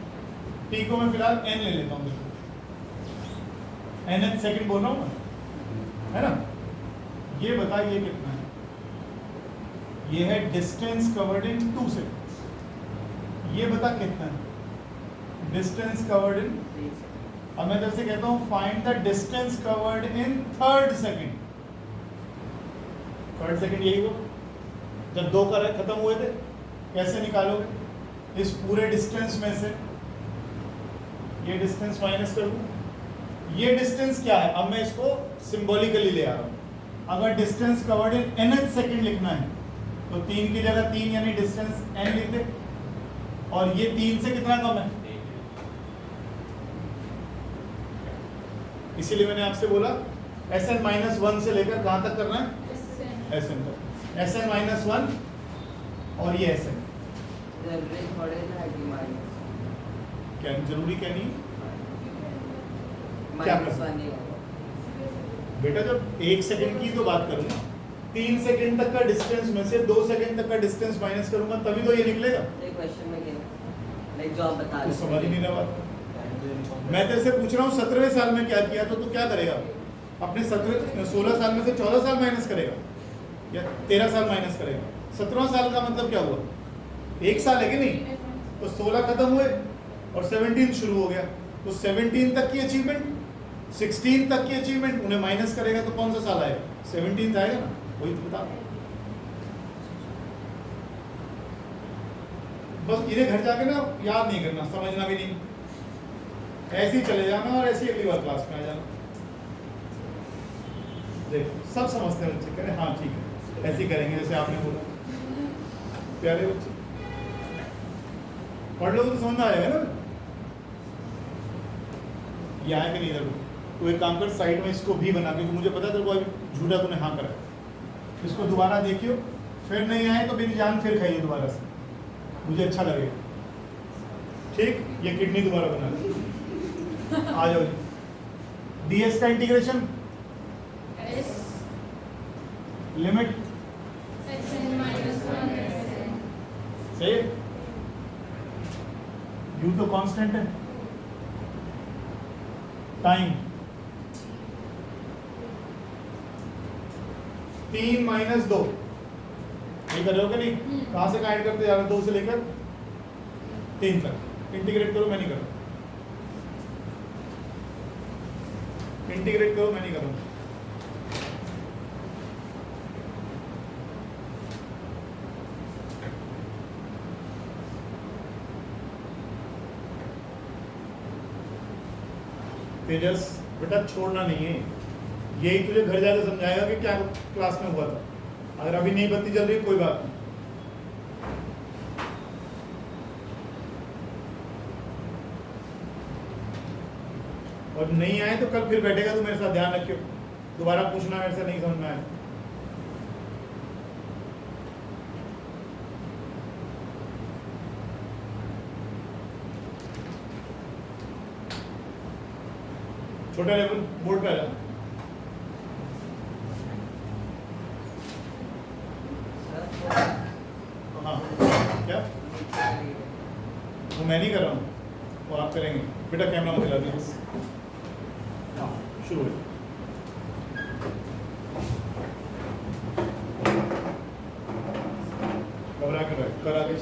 t को मैं फिलहाल n ले लेता हूँ, nth सेकंड बोल रहा हूँ है ना? ये बता ये कितना है? ये है डिस्टेंस कवर्ड इन 2 सेकंड। ये बता कितना है डिस्टेंस कवर्ड इन? अब मैं जैसे कहता हूँ find the distance covered in 3rd second. 3rd second यही हो जब 2 का खत्म हुए थे। कैसे निकालोगे? इस पूरे डिस्टेंस में से ये डिस्टेंस माइनस कर दूं। ये डिस्टेंस क्या है? अब मैं इसको सिंबॉलिकली ले आ रहा हूँ। अगर डिस्टेंस कवर्ड इन nth सेकंड लिखना है तो 3 की जगह 3 यानी डिस्टेंस n लिख दे, और ये 3 से कितना कम है? इसीलिए मैंने आपसे बोला Sn माइनस 1 से लेकर कहाँ तक करना है? Sn तक। Sn माइनस 1 और ये Sn क्या जरूरी क्या नहीं? क्या बेटा जब 1 सेकंड की तो बात करूंगा, 3 सेकंड तक का डिस्टेंस में से 2 सेकंड तक का डिस्टेंस माइनस करूंगा तभी तो ये निकलेगा। क्वेश्चन में क्या लाइक जो आप बता तो रहे समझ ही नहीं रहा बात। मैं तेरे से पूछ रहा हूँ 17वें साल में क्या किया, तो तू क्या करेगा? अपने 16 साल में से 14 साल माइनस करेगा या 13 साल माइनस करेगा? 17वां साल का मतलब क्या हुआ? 1 साल है कि नहीं? तो 16 खत्म हुए और 17 शुरू हो गया, तो 17 तक की अचीवमेंट, 16 तक की अचीवमेंट उन्हें माइनस करेगा तो कौन सा साल आएगा? 17 आएगा ना, वही तो बता। बस इन्हें घर जाके ना याद नहीं करना, समझना भी नहीं, ऐसे ही चले जाना और ऐसे ही अगली बार क्लास में आ जाना। देखो सब समझते हैं बच्चे, कह रहे हाँ ठीक है ऐसे ही करेंगे जैसे आपने बोला। प्यारे बच्चे पढ़ लो तो समझ में आएगा ना। ये आया कि नहीं? इधर तो एक काम कर, साइड में इसको भी बना, क्योंकि मुझे पता है तेरे को अभी झूठा तूने हाँ करा। इसको दोबारा देखियो, फिर नहीं आए तो मेरी जान फिर खाइए दोबारा से, मुझे अच्छा लगेगा। ठीक, ये किडनी दोबारा बना लो। आ जाओ। ds का इंटीग्रेशन लिमिट सही है। u तो कांस्टेंट है, टाइम 3 माइनस 2 ये कर रहे हो कि नहीं? कहाँ से ऐड करते जा रहे हो? 2 से लेकर 3 तक इंटीग्रेट करो, मैं नहीं कर रहा। इंटीग्रेट करो, मैं नहीं कर रहा। तेजस बेटा छोड़ना नहीं है, यही तुझे घर जाकर समझाएगा कि क्या क्लास में हुआ था। अगर अभी नहीं बत्ती जल रही कोई बात नहीं, और नहीं आए तो कल फिर बैठेगा तो मेरे साथ ध्यान रखियो, दोबारा पूछना मेरे से नहीं समझ में आए। छोटा लेवल बोर्ड पे आ जाओ। हाँ क्या? वो मैं नहीं कर रहा हूँ, वो आप करेंगे। बेटा कैमरा में दिला दीजिए। हाँ शुरू है। घबरा के बैठ कर आगे।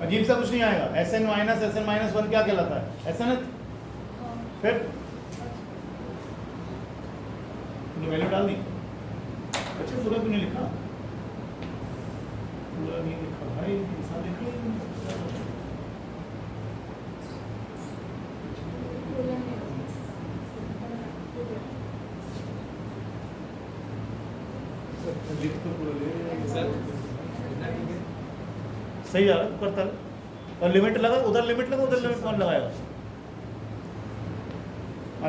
अजीब सा कुछ नहीं आएगा। SN माइनस 1 क्या कहलाता है? SN फिर वैल्यू डाल दी। अच्छा पूरा तूने लिखा? पूरा नहीं लिखा भाई, ऐसा लिखा। लिख तो पूरा ले सही आ रहा है, करता है। और लिमिट लगा, उधर लिमिट लगा, उधर लिमिट कौन लगाएगा?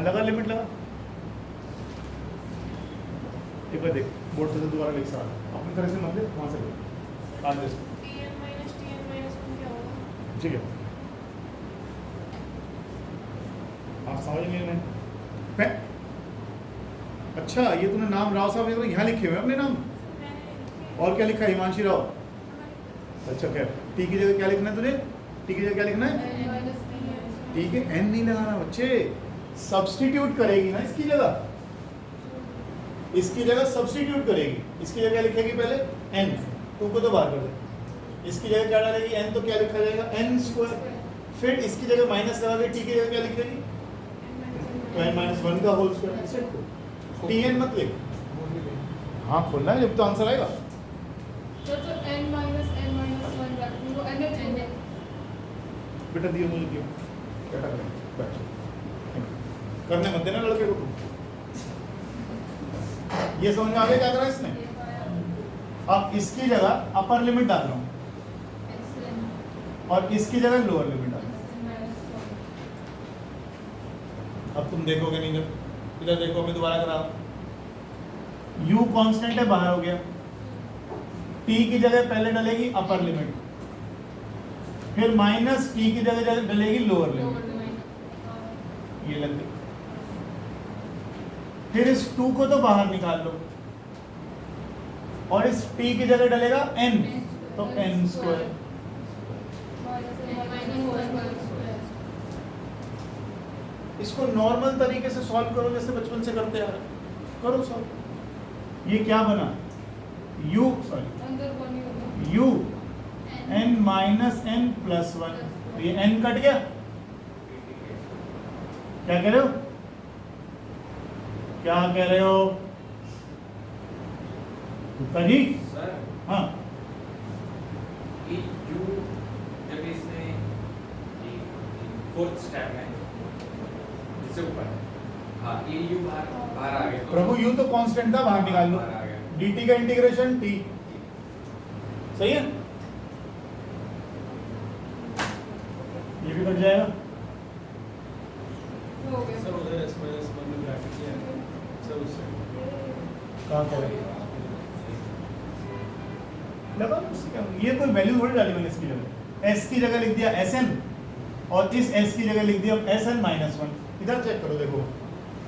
लगा लिमिट लगा। एक बार देख बोर्ड से दोबारा लिख सकता अपनी तरह से मत दे, वहाँ से आज दे ठीक है। आप समझ नहीं मैं अच्छा ये तूने नाम राव साहब यहाँ लिखे हुए अपने नाम, और क्या लिखा है? हिमांशी राव। अच्छा क्या टी की जगह क्या लिखना है तुझे? टी की जगह क्या लिखना है? ठीक है, एन नहीं लगाना बच्चे, सब्स्टिट्यूट करेगी ना इसकी जगह, इसकी जगह सब्स्टिट्यूट करेगी। इसकी जगह लिखेगी पहले n, टू को तो बाहर कर दे। इसकी जगह क्या डालेगी? n, तो क्या लिखा जाएगा? n square. फिर इसकी जगह माइनस लगा के टी की जगह क्या लिखेगी? तो n माइनस 1 का होल स्क्वायर। tn मत लिख, हाँ खोलना है जब तो आंसर आएगा। तो n माइनस 1 रखनी, वो n है। बेटा दियो मुझे दियो, क्या कर रहे हैं? बैठो, करने मत देना लड़के को। ये समझ में आ गया क्या करा इसने? अब इसकी जगह अपर लिमिट डाल रहा हूँ और इसकी जगह लोअर लिमिट डाल रहा हूँ। अब तुम देखोगे नहीं, इधर देखो, मैं दोबारा करा। u कांस्टेंट है, बाहर हो गया। t की जगह पहले डलेगी अपर लिमिट, फिर माइनस t की जगह डलेगी लोअर लिमिट, ये लग गई। फिर इस 2 को तो बाहर निकाल लो और इस t की जगह डलेगा n, तो n स्क्वायर। इसको नॉर्मल तरीके से सॉल्व करो जैसे बचपन से करते आ रहे हैं। करो सॉल्व। ये क्या बना u सॉरी अंदर बनी होगी u n minus n plus 1, तो ये n कट गया। क्या कह रहे हो, क्या कह रहे हो गुप्ता जी? सर हाँ ये यू जब इसने फोर्थ स्टेप में इससे ऊपर, हाँ ये यू बाहर बाहर आ गया तो प्रभु u तो कांस्टेंट था, बाहर निकाल लो। बाहर आ गया। dt का इंटीग्रेशन t, सही है, ये भी कट जाएगा। हो गया सर उधर एस माइनस वन में ब्रैकेट किया है सर उससे कहाँ करें लगा उससे क्या, ये कोई वैल्यू थोड़ी डाली मैंने इसकी जगह, s की जगह लिख दिया sn और इस s की जगह लिख दिया sn माइनस 1। इधर चेक करो, देखो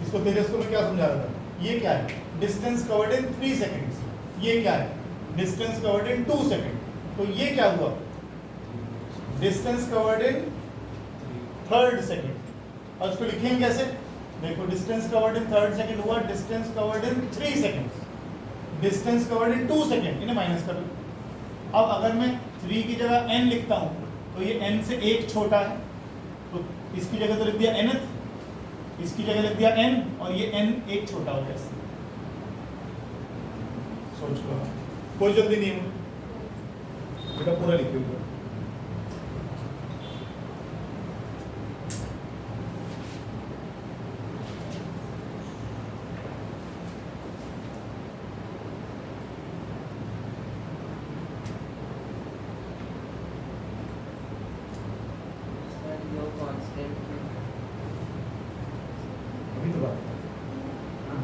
इसको तेजस को मैं क्या समझा रहा था, ये क्या है डिस्टेंस कवर्ड इन 3 सेकंड्स, ये क्या है डिस्टेंस कवर्ड इन 2 सेकंड, तो ये क्या हुआ distance covered in 3rd second. और इसको लिखेंगे कैसे, देखो distance covered in 3rd second हुआ distance covered in 3 seconds, distance covered in 2 second, इन्हें माइनस कर लो। अब अगर मैं 3 की जगह n लिखता हूँ तो ये n से 1 छोटा है, तो इसकी जगह तो लिख दिया nth, इसकी जगह लिख दिया n और ये n 1 छोटा हो गया। सोच लो, कोई जल्दी नहीं है बेटा, पूरा लिखिए ऊपर। सर यो कांस्टेंट अभी तो बात,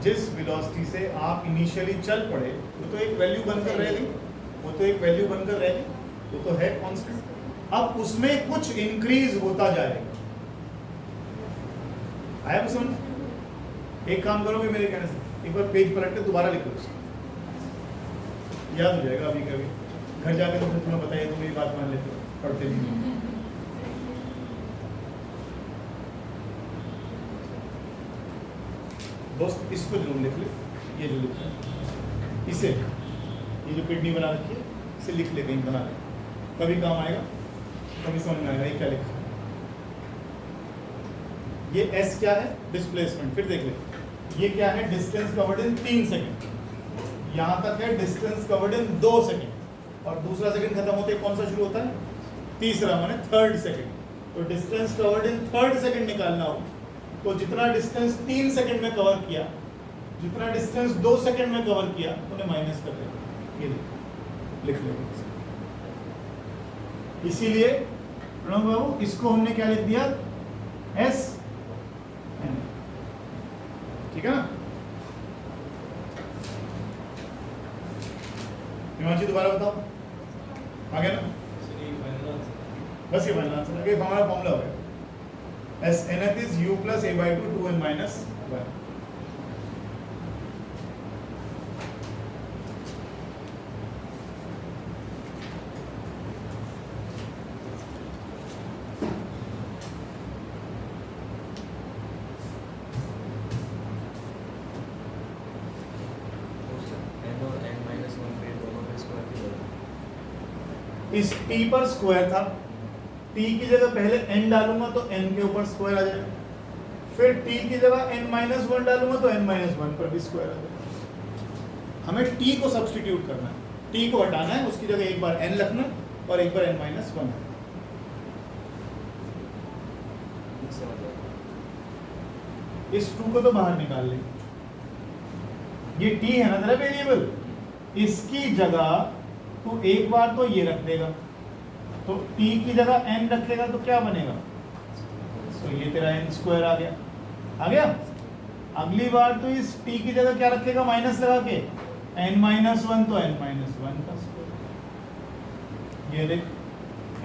जिस वेलोसिटी से आप इनिशियली चल पड़े वो तो एक वैल्यू बनकर रह गई, वो तो एक वैल्यू बनकर रह गई, वो तो है कांस्टेंट। अब उसमें कुछ इंक्रीज होता जाएगा, आया कुछ समझ? एक काम करोगे मेरे कहने से, एक बार पेज पलट के दोबारा लिखो, याद हो जाएगा। अभी कभी घर जाके तो फिर तुम्हें बताइए, तुम मेरी बात मान लेते हो, पढ़ते नहीं। दोस्त इसको जरूर लिख ले, ये जो लिखा है इसे, ये जो किडनी बना रखी है इसे लिख ले, कहीं बना ले, कभी काम आएगा, कभी समझ में आएगा ये क्या लिखा है। ये S क्या है डिस्प्लेसमेंट, फिर देख ले ये क्या है डिस्टेंस कवर्ड इन 3 सेकंड, यहाँ तक है डिस्टेंस कवर्ड इन 2 सेकंड, और दूसरा सेकंड खत्म होते कौन सा शुरू होता है, तीसरा माने 3rd सेकंड। तो distance covered in 3rd second निकालना हो तो जितना डिस्टेंस 3 सेकंड में कवर किया, जितना डिस्टेंस 2 सेकंड में कवर किया, उन्हें माइनस कर देना, ये लिख लो। इसीलिए प्रणव बाबू इसको हमने क्या लिख दिया S n, ठीक है ना। हिमांशी दोबारा बताओ, आ गया ना, सर ये फाइनल आंसर बस ये फाइनल आंसर है, हमारा फॉर्मूला हो गया S nth is u plus a by 2 2n minus 1। इस t पर स्क्वायर था, t की जगह पहले n डालूंगा तो n के ऊपर स्क्वायर आ जाएगा, फिर t की जगह n-1 डालूंगा तो n-1 पर भी स्क्वायर आ जाएगा। हमें t को सब्स्टिट्यूट करना है, t को हटाना है, उसकी जगह एक बार n रखना और एक बार n-1। इस 2 को तो बाहर निकाल लें, ये t है ना तेरा वेरिएबल, इसकी जगह तो एक बार तो ये रख देगा, तो t की जगह n रखेगा तो क्या बनेगा, तो ये तेरा n² आ गया, आ गया। अगली बार तो इस t की जगह क्या रखेगा माइनस लगा के, n-1 तो n-1 का स्क्वायर, ये देख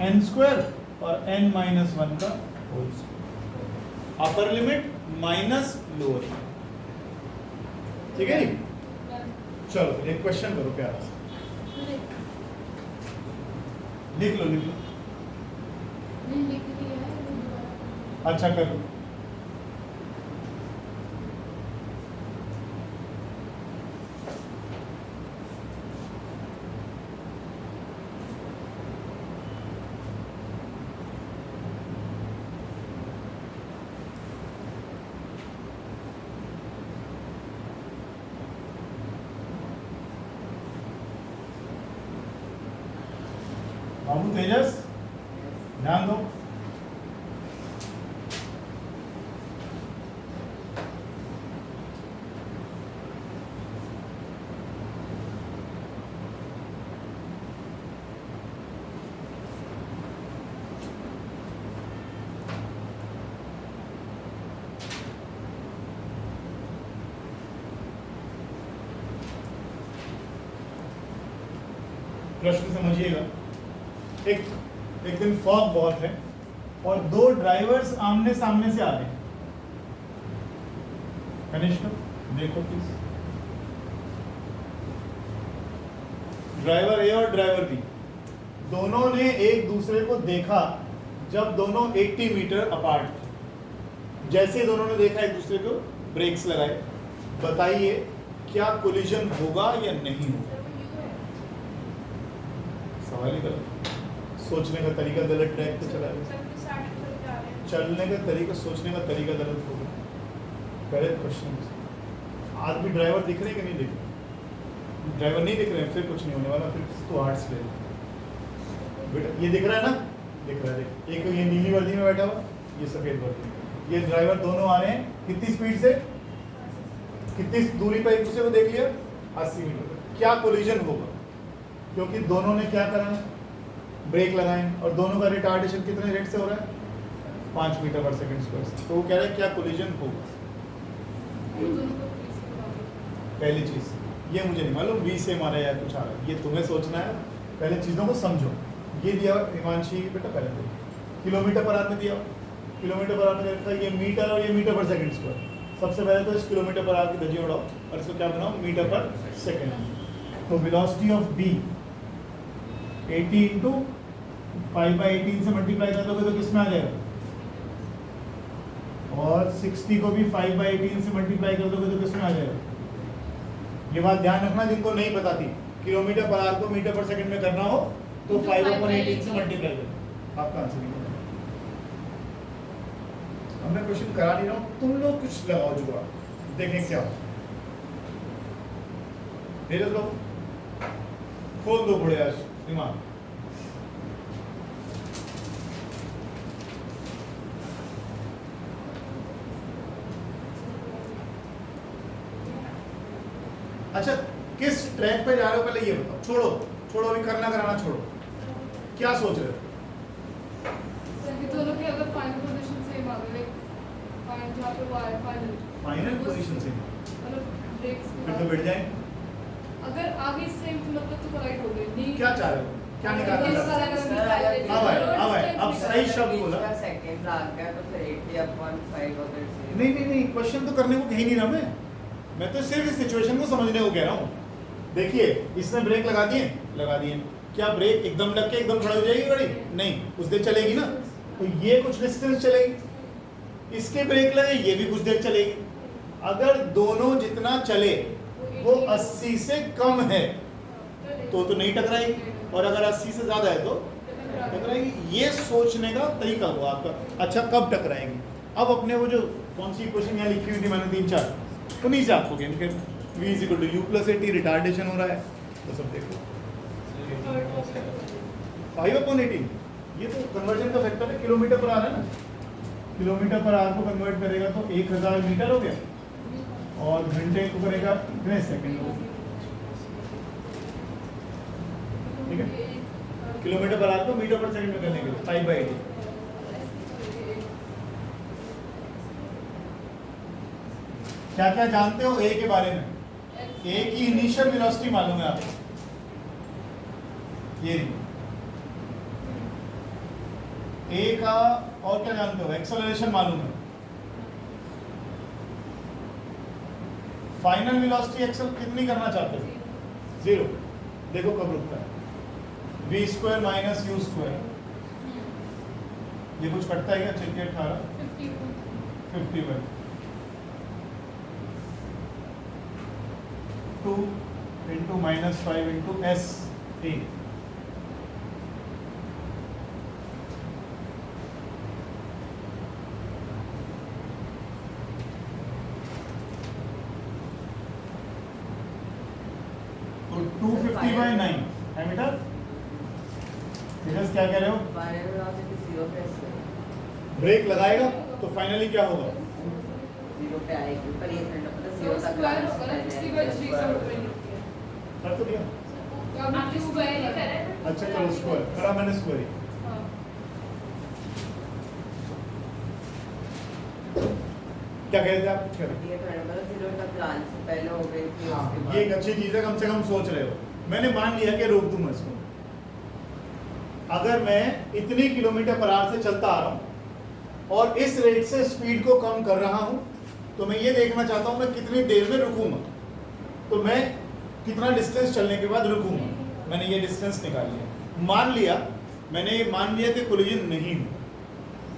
n² और n-1 का whole square, upper limit minus lower, ठीक है जी। चलो एक क्वेश्चन करो प्यारा सा, लिख लो लिख लो, नहीं लिख दिया है, अच्छा कर लो। बाबू तेजस ध्यान दो। प्रश्न समझिएगा। एक दिन फॉग बहुत है और दो ड्राइवर्स आमने सामने से आ रहे हैं। कनिष्क देखो प्लीज, ड्राइवर ए और ड्राइवर बी दोनों ने एक दूसरे को देखा जब दोनों 80 मीटर अपार्ट थे। जैसे दोनों ने देखा एक दूसरे को ब्रेक्स लगाए। बताइए क्या कोलिजन होगा या नहीं होगा? सवाल ही गलत, सोचने का तरीका गलत, ट्रैक पे चला गया। चलने का तरीका, सोचने का तरीका गलत होगा। गलत क्वेश्चन। आज भी ड्राइवर दिख रहे हैं कि नहीं दिख रहे? ड्राइवर नहीं दिख रहे हैं, फिर कुछ नहीं होने वाला, फिर तो आर्ट्स ले बेटा। ये दिख रहा है ना? दिख रहा है। देख, एक ये नीली वर्दी में बैठा हुआ, ये सफेद वर्दी। ये ड्राइवर दोनों आ रहे हैं कितनी स्पीड से, कितनी दूरी पर एक दूसरे को देख लिया? 80 मीटर। क्या कोलिजन होगा? क्योंकि दोनों ने क्या करा, ब्रेक लगाए और दोनों का रिटार्डेशन कितने रेट से हो रहा है? 5 मीटर पर सेकंड स्क्वायर। तो वो कह रहे हैं क्या कोलिजन होगा? पहली चीज ये मुझे नहीं मालूम, वी से मारा या कुछ आ रहा है, ये तुम्हें सोचना है। पहले चीजों को समझो। ये दिया हिमांशी बेटा, पहले तो किलोमीटर पर आवर में दिया, किलोमीटर पर आवर में रखा, ये मीटर और ये मीटर पर सेकंड स्क्वायर। सबसे पहले तो इस किलोमीटर पर आवर की धज्जी उड़ाओ और इसको क्या बनाओ? मीटर पर सेकंड। तो वेलोसिटी ऑफ बी 80 इंटू 5/18 से मल्टीप्लाई कर दोगे तो किस में आ जाएगा? और 60 को भी 5/18 से मल्टीप्लाई कर दोगे तो किस में आ जाएगा? ये बात ध्यान रखना जिनको नहीं पता थी। किलोमीटर पर आवर को मीटर पर सेकंड में करना हो तो 5/18 से मल्टीप्लाई करो, आपका आंसर निकल जाएगा। अब मैं क्वेश्चन करा नहीं रहा हूँ, तुम लोग कुछ लगाओ जुगाड़, देखें क्या हो। धीरे लो, खोल दो बड़े आज दिमाग। अच्छा, किस ट्रैक पे जा रहे हो पहले ये बताओ। छोड़ो छोड़ो, अभी करना कराना छोड़ो। क्या सोच रहे हो? दोनों के अगर फाइनल पोजीशन सेम आ गए, फाइनल जहाँ पे वो आए फाइनल पोजीशन से मतलब ब्रेक्स फिर तो बैठ जाए। अगर आगे सेम तो मतलब तो करेक्ट हो गई नहीं। क्या चाह रहे हो? क्या निकालना ये चाह रहे हो? सारा अब सही शब्द बोला। सेकंड आ गया तो फिर 80/5 अगर से नहीं, क्वेश्चन तो करने को कह ही नहीं रहा मैं तो सिर्फ इस सिचुएशन को समझने को कह रहा हूँ। देखिए, इसने ब्रेक लगा दिए। क्या ब्रेक एकदम लग के एकदम खड़ा हो जाएगी गाड़ी? नहीं, कुछ देर चलेगी ना। तो ये कुछ डिस्टेंस चलेगी, इसके ब्रेक लगे, ये भी कुछ देर चलेगी। अगर दोनों जितना चले वो 80 से कम है तो नहीं टकराएगी, और अगर 80 से ज्यादा है तो टकराएगी। ये सोचने का तरीका हुआ आपका। अच्छा, कब टकराएंगे? अब अपने वो जो कौन सी क्वेश्चन यहाँ लिखी हुई थी मैंने 3-4, उन्हीं से आपको गेम के v = u+80 रिटार्डेशन हो रहा है तो सब देखो 5/18। ये तो कन्वर्जन का फैक्टर है, किलोमीटर पर आ रहा है ना। किलोमीटर पर आवर को कन्वर्ट करेगा तो 1000 मीटर हो गया और घंटे को करेगा कितने सेकंड हो गया? ठीक है, किलोमीटर पर आवर को मीटर पर सेकंड में करने के लिए 5/18। क्या क्या जानते हो ए के बारे में? ए की इनिशियल वेलोसिटी मालूम है आपको? ये ए का और क्या जानते हो? एक्सेलरेशन मालूम है। फाइनल वेलोसिटी एक्सेल कितनी करना चाहते हो? 0। देखो कब रुकता है। v² - u²। ये कुछ कटता है क्या? Check 18 50/2 × -5 × s t। तो 250/9 है मीटर। यस क्या कह रहे हो? फाइनल वेलोसिटी 0 पे ब्रेक लगाएगा तो फाइनली क्या होगा? 0 पे आएगी, पर ये थोड़ा पता 0 तक स्क्वायर होगा ना 60/3 कर तो दिया। आप स्क्वायर ही कर रहे हैं। अच्छा चलो स्क्वायर करा मैंने स्क्वायर ही। हाँ। क्या कह रहे थे आप? कुछ कह रहे थे? ये थोड़ा पता 0 तक जाने से पहले हो गई थी, उसके हाँ, बाद ये एक अच्छी चीज़ है, कम से कम सोच रहे हो। मैंने मान लिया कि रोक दूंगा इसको। अगर मैं इतनी किलोमीटर पर आवर से चलता आ रहा हूँ और इस रेट से स्पीड को कम कर रहा हूँ, तो मैं ये देखना चाहता हूँ मैं कितनी देर में रुकूंगा, तो मैं कितना डिस्टेंस चलने के बाद रुकूंगा। मैंने ये डिस्टेंस निकाल लिया, मैंने ये मान लिया कि कोलिजन नहीं हुआ,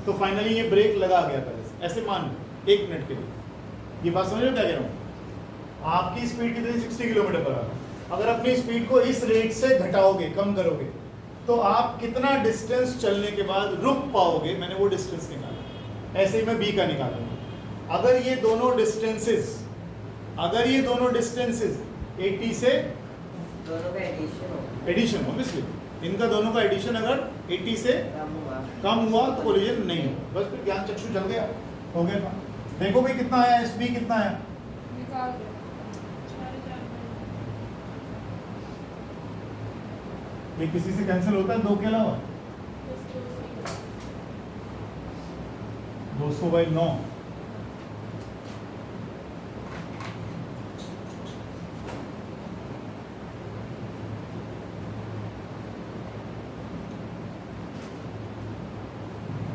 तो फाइनली ये ब्रेक लगा गया पहले से। ऐसे मान लो 1 मिनट के लिए। ये बात समझ रहे हो क्या कह रहा हूँ? आपकी स्पीड कितनी? 60 किलोमीटर पर आवर। अगर अपनी स्पीड को इस रेट से घटाओगे, कम करोगे, तो आप कितना डिस्टेंस चलने के बाद रुक पाओगे, मैंने वो डिस्टेंस निकाला। ऐसे ही मैं बी का निकालूंगा। अगर ये दोनों डिस्टेंसेस 80 से दोनों का एडिशन हो एडिशन ऑब्वियसली, इनका दोनों का एडिशन अगर 80 से कम हुआ तो कोलिजन नहीं हो। बस फिर ज्ञान चक्षु जल गया, हो गया काम। देखो भाई कितना आया, एस बी कितना आया? निकाल दो। 4 ये किसी से कैंसिल होता है 2 के अलावा? 200/9।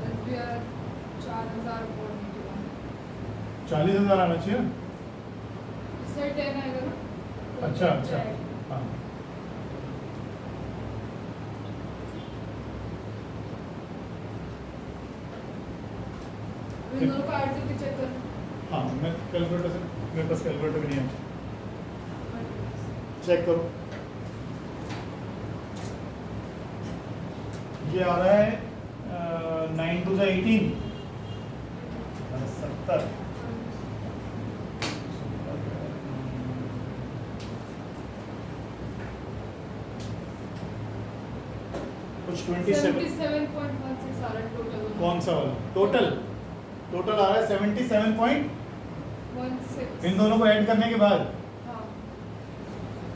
SBR 4000 वोल्ट निकला। 40,000 आना चाहिए ना? इससे 10 आएगा ना? अच्छा अच्छा हाँ। इन दोनों का आर्ट भी चेक कर। हाँ मैं कैलकुलेटर से, मेरे पास कैलकुलेटर भी नहीं है, चेक करो। ये आ रहा है 9 2 18 70 कुछ 27। 77.16 आ रहा है टोटल। कौन सा वाला? टोटल आ रहा है 77.16। इन दोनों को ऐड करने के बाद हाँ।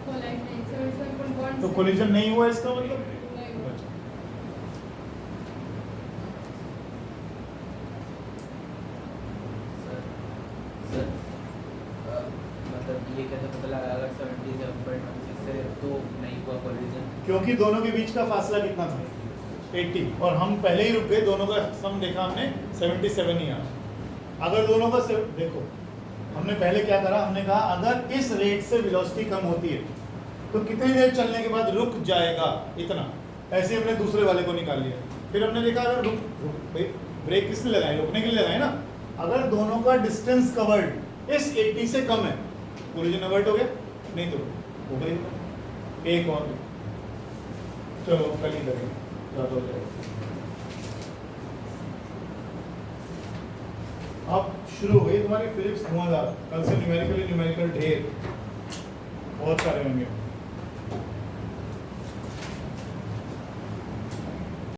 तो लाइक नहीं 77.16। तो कोलिजन नहीं हुआ इसका मतलब? नहीं हुआ। सर मतलब ये कैसे पता लगा अगर 77.16 से तो नहीं हुआ कोलिजन? क्योंकि दोनों के बीच का फासला कितना था? 80, और हम पहले ही रुक गए। दोनों का सम देखा हमने 77 ही आया। अगर दोनों का देखो हमने पहले क्या करा, हमने कहा अगर इस रेट से वेलोसिटी कम होती है तो कितनी देर चलने के बाद रुक जाएगा, इतना। ऐसे हमने दूसरे वाले को निकाल लिया। फिर हमने देखा अगर रुक भाई ब्रेक किसने लगाए? रुकने के लिए लगाए ना। अगर दोनों का डिस्टेंस कवर्ड इस 80 से कम है, कोलिजन अवर्ट हो गया, नहीं तो हो गई। एक और चलो कल ही करेंगे, ज़्यादा हो जाएगा। अब शुरू हो गई तुम्हारी फिजिक्स धुआंधार। कल से न्यूमेरिकल ढेर बहुत सारे होंगे।